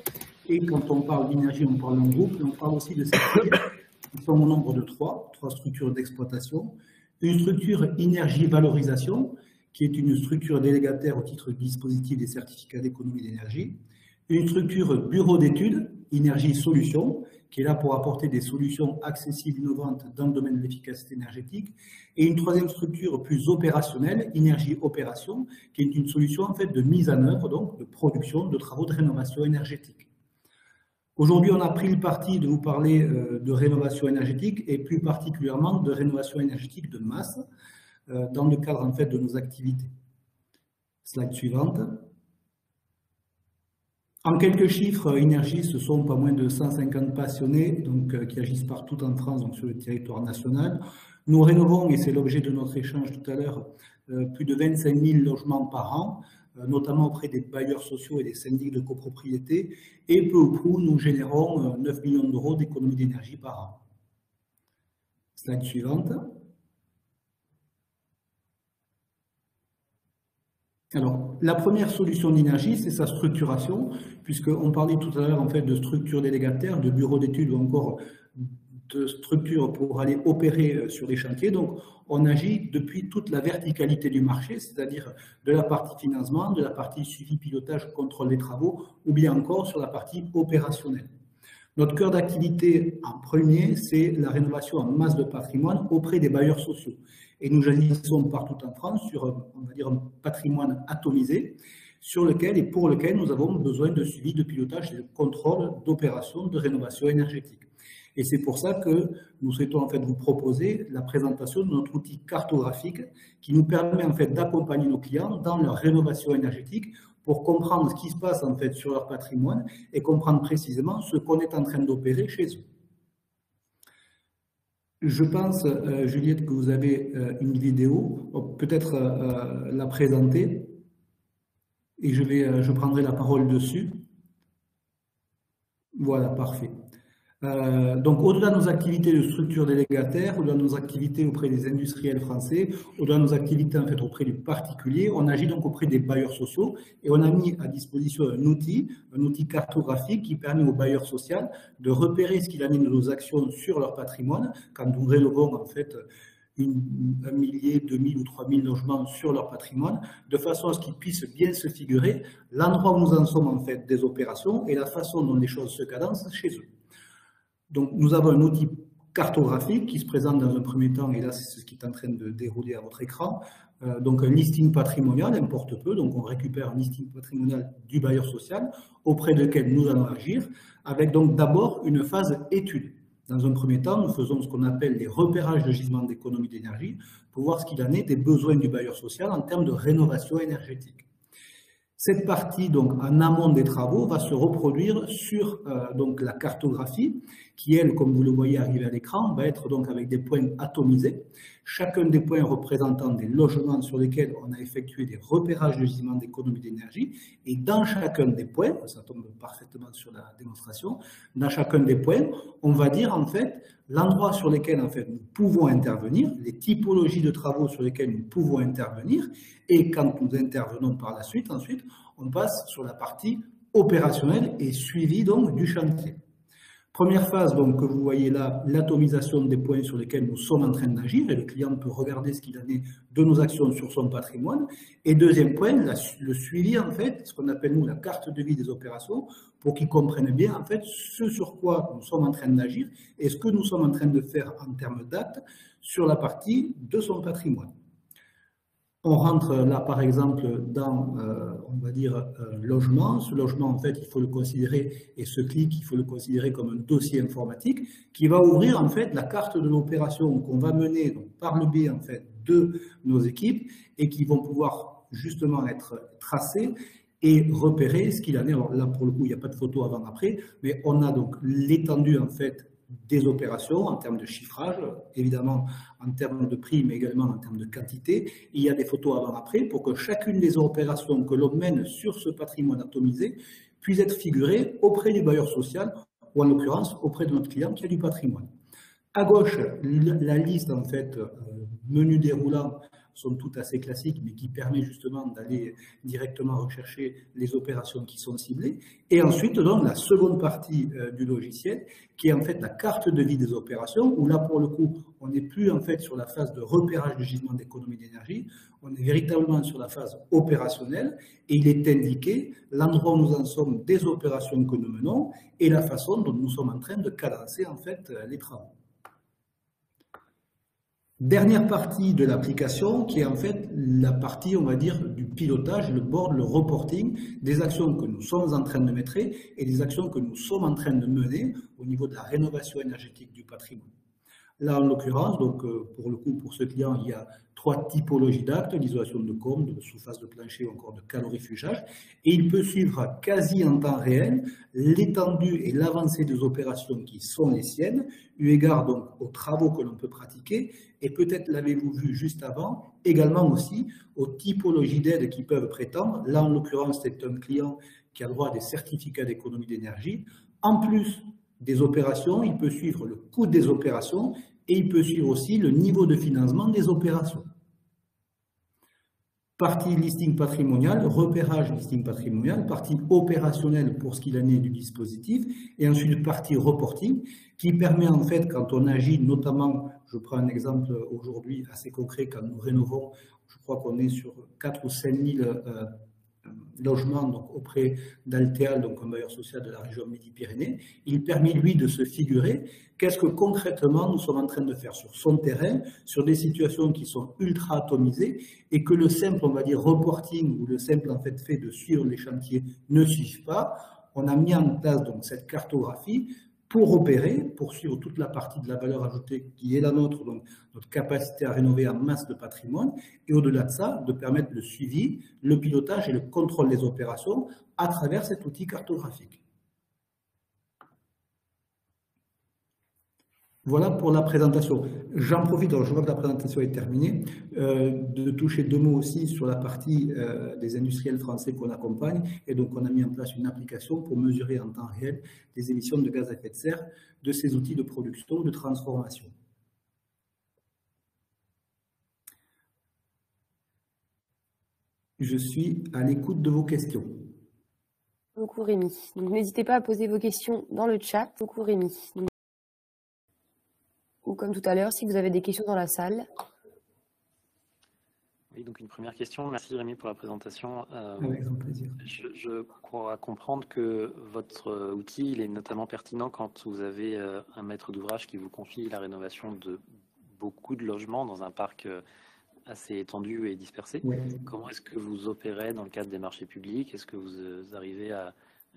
Et quand on parle d'énergie, on parle d'un groupe, mais on parle aussi de certificats. Nous sommes au nombre de trois structures d'exploitation. Une structure énergie valorisation, qui est une structure délégataire au titre du dispositif des certificats d'économie d'énergie. Une structure bureau d'études, énergie solutions, qui est là pour apporter des solutions accessibles, innovantes dans le domaine de l'efficacité énergétique. Et une troisième structure plus opérationnelle, énergie opération, qui est une solution en fait de mise en œuvre, donc de production de travaux de rénovation énergétique. Aujourd'hui, on a pris le parti de vous parler de rénovation énergétique et plus particulièrement de rénovation énergétique de masse dans le cadre en fait de nos activités. Slide suivante. En quelques chiffres, Inergie, ce sont pas moins de 150 passionnés donc, qui agissent partout en France, donc sur le territoire national. Nous rénovons, et c'est l'objet de notre échange tout à l'heure, plus de 25 000 logements par an, notamment auprès des bailleurs sociaux et des syndics de copropriété. Et peu ou prou, nous générons 9 millions d'euros d'économie d'énergie par an. Slide suivante. Alors, la première solution d'énergie, c'est sa structuration, puisqu'on parlait tout à l'heure en fait de structures délégataires, de bureaux d'études ou encore de structures pour aller opérer sur les chantiers. Donc, on agit depuis toute la verticalité du marché, c'est-à-dire de la partie financement, de la partie suivi, pilotage, contrôle des travaux, ou bien encore sur la partie opérationnelle. Notre cœur d'activité en premier, c'est la rénovation en masse de patrimoine auprès des bailleurs sociaux. Et nous agissons partout en France sur, on va dire, un patrimoine atomisé sur lequel et pour lequel nous avons besoin de suivi, de pilotage et de contrôle d'opérations de rénovation énergétique. Et c'est pour ça que nous souhaitons en fait vous proposer la présentation de notre outil cartographique qui nous permet en fait d'accompagner nos clients dans leur rénovation énergétique pour comprendre ce qui se passe en fait sur leur patrimoine et comprendre précisément ce qu'on est en train d'opérer chez eux. Je pense, Juliette, que vous avez une vidéo, peut-être la présenter, et je prendrai la parole dessus. Voilà, parfait. Donc, au-delà de nos activités de structure délégataire, au-delà de nos activités auprès des industriels français, au-delà de nos activités en fait auprès du particulier, on agit donc auprès des bailleurs sociaux et on a mis à disposition un outil cartographique qui permet aux bailleurs sociaux de repérer ce qu'il en est de nos actions sur leur patrimoine quand nous rénovons en fait 1 millier, 2000 ou 3000 logements sur leur patrimoine, de façon à ce qu'ils puissent bien se figurer l'endroit où nous en sommes en fait des opérations et la façon dont les choses se cadencent chez eux. Donc, nous avons un outil cartographique qui se présente dans un premier temps, et là, c'est ce qui est en train de dérouler à votre écran. Donc, un listing patrimonial, importe peu. Donc, on récupère un listing patrimonial du bailleur social auprès de lequel nous allons agir, avec donc d'abord une phase étude. Dans un premier temps, nous faisons ce qu'on appelle les repérages de gisements d'économie d'énergie pour voir ce qu'il en est des besoins du bailleur social en termes de rénovation énergétique. Cette partie, donc, en amont des travaux, va se reproduire sur donc, la cartographie, qui, elle, comme vous le voyez arriver à l'écran, va être donc avec des points atomisés, chacun des points représentant des logements sur lesquels on a effectué des repérages de gisements d'économie d'énergie, et dans chacun des points, ça tombe parfaitement sur la démonstration, dans chacun des points, on va dire en fait l'endroit sur lequel en fait nous pouvons intervenir, les typologies de travaux sur lesquels nous pouvons intervenir, et quand nous intervenons par la suite, ensuite, on passe sur la partie opérationnelle et suivi donc du chantier. Première phase donc que vous voyez là, l'atomisation des points sur lesquels nous sommes en train d'agir et le client peut regarder ce qu'il en est de nos actions sur son patrimoine. Et deuxième point, le suivi en fait, ce qu'on appelle nous la carte de vie des opérations, pour qu'ils comprennent bien en fait ce sur quoi nous sommes en train d'agir et ce que nous sommes en train de faire en termes d'actes sur la partie de son patrimoine. On rentre là, par exemple, dans, on va dire, logement. Ce logement, en fait, il faut le considérer, et ce clic, il faut le considérer comme un dossier informatique qui va ouvrir, en fait, la carte de l'opération qu'on va mener donc, par le biais, en fait, de nos équipes et qui vont pouvoir, justement, être tracées et repérer ce qu'il en est. Alors là, pour le coup, il n'y a pas de photo avant-après, mais on a donc l'étendue, en fait, des opérations en termes de chiffrage, évidemment en termes de prix, mais également en termes de quantité. Il y a des photos avant-après pour que chacune des opérations que l'on mène sur ce patrimoine atomisé puisse être figurée auprès du bailleur social ou en l'occurrence auprès de notre client qui a du patrimoine. À gauche, la liste en fait menu déroulant sont toutes assez classiques, mais qui permet justement d'aller directement rechercher les opérations qui sont ciblées. Et ensuite, donc, la seconde partie du logiciel, qui est en fait la carte de vie des opérations, où là, pour le coup, on n'est plus en fait sur la phase de repérage de gisements d'économie d'énergie, on est véritablement sur la phase opérationnelle, et il est indiqué l'endroit où nous en sommes des opérations que nous menons, et la façon dont nous sommes en train de cadencer en fait les travaux. Dernière partie de l'application qui est en fait la partie, on va dire, du pilotage, le board, le reporting des actions que nous sommes en train de mettre et des actions que nous sommes en train de mener au niveau de la rénovation énergétique du patrimoine. Là, en l'occurrence, donc pour le coup, pour ce client, il y a 3 typologies d'actes, l'isolation de côme, de sous-face de plancher ou encore de calorifugage. Et il peut suivre quasi en temps réel l'étendue et l'avancée des opérations qui sont les siennes, eu égard donc aux travaux que l'on peut pratiquer. Et peut-être l'avez-vous vu juste avant, également aussi aux typologies d'aides qui peuvent prétendre. Là, en l'occurrence, c'est un client qui a le droit à des certificats d'économie d'énergie. En plus des opérations, il peut suivre le coût des opérations et il peut suivre aussi le niveau de financement des opérations. Partie listing patrimonial, repérage listing patrimonial, partie opérationnelle pour ce qu'il en est du dispositif, et ensuite partie reporting qui permet en fait, quand on agit, notamment, je prends un exemple aujourd'hui assez concret, quand nous rénovons, je crois qu'on est sur 4 ou 5 000 logements donc, auprès d'Alteal, donc un bailleur social de la région Midi-Pyrénées, il permet lui de se figurer qu'est-ce que concrètement nous sommes en train de faire sur son terrain, sur des situations qui sont ultra atomisées et que le simple, on va dire, reporting ou le simple en fait de suivre les chantiers ne suivent pas. On a mis en place donc cette cartographie pour opérer, pour suivre toute la partie de la valeur ajoutée qui est la nôtre, donc notre capacité à rénover en masse de patrimoine, et au-delà de ça, de permettre le suivi, le pilotage et le contrôle des opérations à travers cet outil cartographique. Voilà pour la présentation. J'en profite, alors je vois que la présentation est terminée, de toucher 2 mots aussi sur la partie des industriels français qu'on accompagne. Et donc, on a mis en place une application pour mesurer en temps réel les émissions de gaz à effet de serre de ces outils de production, de transformation. Je suis à l'écoute de vos questions. Beaucoup Rémi. Donc n'hésitez pas à poser vos questions dans le chat. Beaucoup Rémi. Ou comme tout à l'heure, si vous avez des questions dans la salle. Oui, donc une première question. Merci Rémi pour la présentation. Avec grand plaisir. Je crois comprendre que votre outil il est notamment pertinent quand vous avez un maître d'ouvrage qui vous confie la rénovation de beaucoup de logements dans un parc assez étendu et dispersé. Ouais. Comment est-ce que vous opérez dans le cadre des marchés publics? Est-ce que vous arrivez à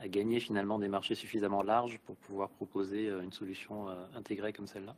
gagner finalement des marchés suffisamment larges pour pouvoir proposer une solution intégrée comme celle-là?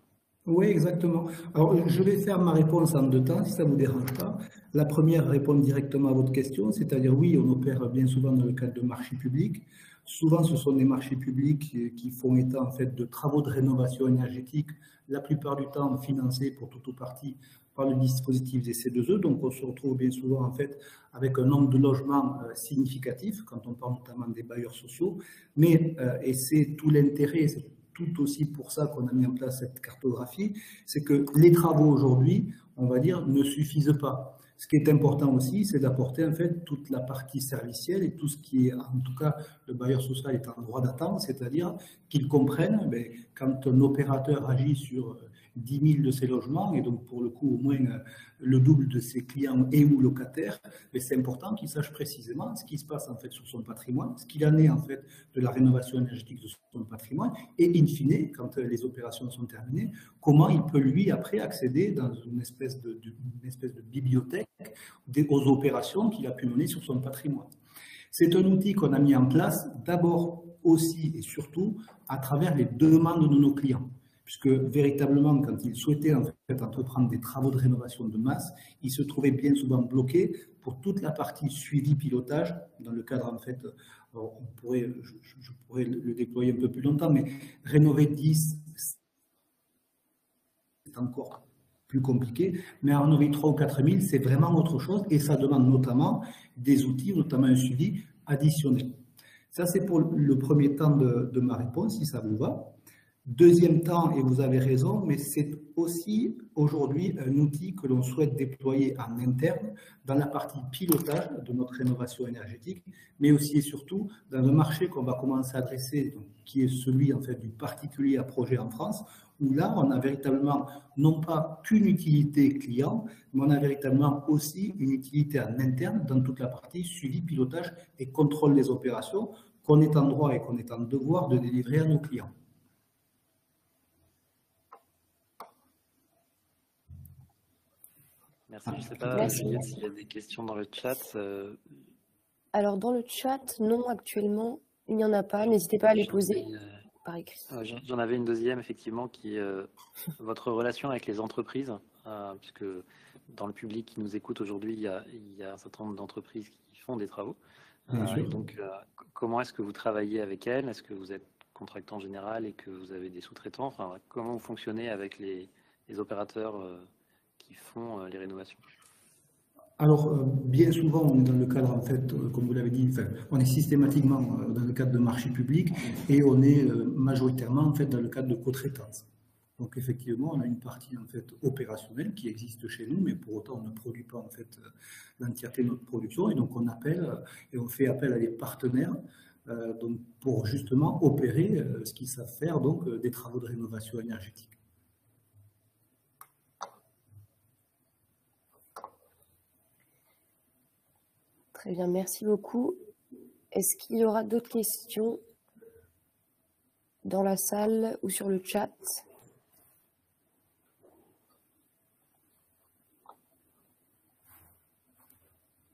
Oui, exactement. Alors, je vais faire ma réponse en 2 temps, si ça ne vous dérange pas. La première répond directement à votre question, c'est-à-dire oui, on opère bien souvent dans le cadre de marchés publics. Souvent, ce sont des marchés publics qui font état en fait de travaux de rénovation énergétique, la plupart du temps financés pour tout ou partie par le dispositif des C2E. Donc, on se retrouve bien souvent en fait avec un nombre de logements significatif, quand on parle notamment des bailleurs sociaux. Mais, et c'est tout l'intérêt, c'est tout aussi pour ça qu'on a mis en place cette cartographie, c'est que les travaux aujourd'hui, on va dire, ne suffisent pas. Ce qui est important aussi, c'est d'apporter en fait toute la partie servicielle et tout ce qui est, en tout cas, le bailleur social est en droit d'attente, c'est-à-dire qu'ils comprennent quand un opérateur agit sur 10 000 de ses logements, et donc pour le coup au moins le double de ses clients et ou locataires, mais c'est important qu'il sache précisément ce qui se passe en fait sur son patrimoine, ce qu'il en est en fait de la rénovation énergétique de son patrimoine, et in fine, quand les opérations sont terminées, comment il peut lui après accéder dans une espèce de bibliothèque aux opérations qu'il a pu mener sur son patrimoine. C'est un outil qu'on a mis en place d'abord aussi et surtout à travers les demandes de nos clients. Puisque véritablement, quand ils souhaitaient en fait entreprendre des travaux de rénovation de masse, ils se trouvaient bien souvent bloqués pour toute la partie suivi pilotage, dans le cadre en fait, alors je pourrais le déployer un peu plus longtemps, mais rénover 10, c'est encore plus compliqué, mais rénover 3 ou 4 000, c'est vraiment autre chose, et ça demande notamment des outils, notamment un suivi additionnel. Ça, c'est pour le premier temps de ma réponse, si ça vous va. Deuxième temps, et vous avez raison, mais c'est aussi aujourd'hui un outil que l'on souhaite déployer en interne dans la partie pilotage de notre rénovation énergétique, mais aussi et surtout dans le marché qu'on va commencer à adresser, donc, qui est celui en fait du particulier à projet en France, où là on a véritablement non pas qu'une utilité client, mais on a véritablement aussi une utilité en interne dans toute la partie suivi, pilotage et contrôle des opérations qu'on est en droit et qu'on est en devoir de délivrer à nos clients. Merci. Je ne sais pas, Juliette, s'il y a des questions dans le chat. Alors, dans le chat, non, actuellement, il n'y en a pas. N'hésitez pas à les poser par écrit. J'en avais une deuxième, effectivement, qui est votre relation avec les entreprises, puisque dans le public qui nous écoute aujourd'hui, il y a un certain nombre d'entreprises qui font des travaux. Et donc, comment est-ce que vous travaillez avec elles? Est-ce que vous êtes contractant général et que vous avez des sous-traitants? Enfin, comment vous fonctionnez avec les opérateurs qui font les rénovations? Alors, bien souvent, on est dans le cadre, en fait, comme vous l'avez dit, enfin, on est systématiquement dans le cadre de marché public et on est majoritairement, en fait, dans le cadre de co-traitance. Donc, effectivement, on a une partie, en fait, opérationnelle qui existe chez nous, mais pour autant, on ne produit pas, en fait, l'entièreté de notre production. Et donc, on appelle et on fait appel à des partenaires donc, pour justement opérer ce qu'ils savent faire, donc, des travaux de rénovation énergétique. Très bien, merci beaucoup. Est-ce qu'il y aura d'autres questions dans la salle ou sur le chat?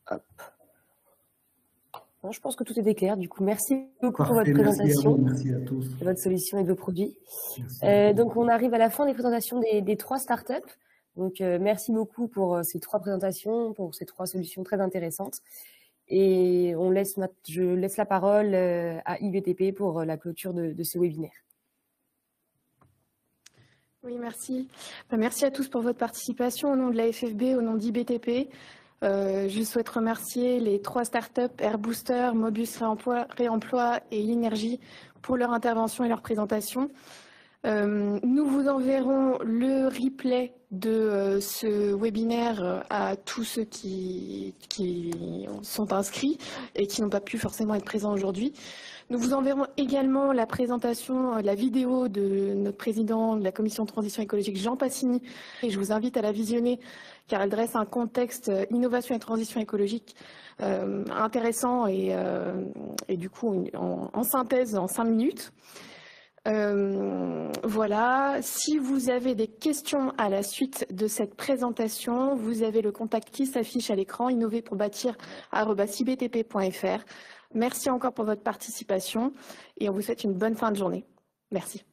Hop. Non, je pense que tout est clair. Du coup, merci beaucoup pour votre présentation, merci à tous. de votre solution et de vos produits. Merci. Donc, on arrive à la fin des présentations des 3 startups. Donc, merci beaucoup pour ces 3 présentations, pour ces 3 solutions très intéressantes. Et je laisse la parole à IBTP pour la clôture de ce webinaire. Oui, merci. Merci à tous pour votre participation au nom de la FFB, au nom d'IBTP. Je souhaite remercier les 3 startups, Airbooster, Mobus Réemploi et Linergie pour leur intervention et leur présentation. Nous vous enverrons le replay de ce webinaire à tous ceux qui sont inscrits et qui n'ont pas pu forcément être présents aujourd'hui. Nous vous enverrons également la présentation, la vidéo de notre président de la commission de transition écologique, Jean Passini. Et je vous invite à la visionner car elle dresse un contexte innovation et transition écologique intéressant et du coup en synthèse en 5 minutes. Voilà, si vous avez des questions à la suite de cette présentation, vous avez le contact qui s'affiche à l'écran, innoverpourbâtir@ibtp.fr. Merci encore pour votre participation et on vous souhaite une bonne fin de journée. Merci.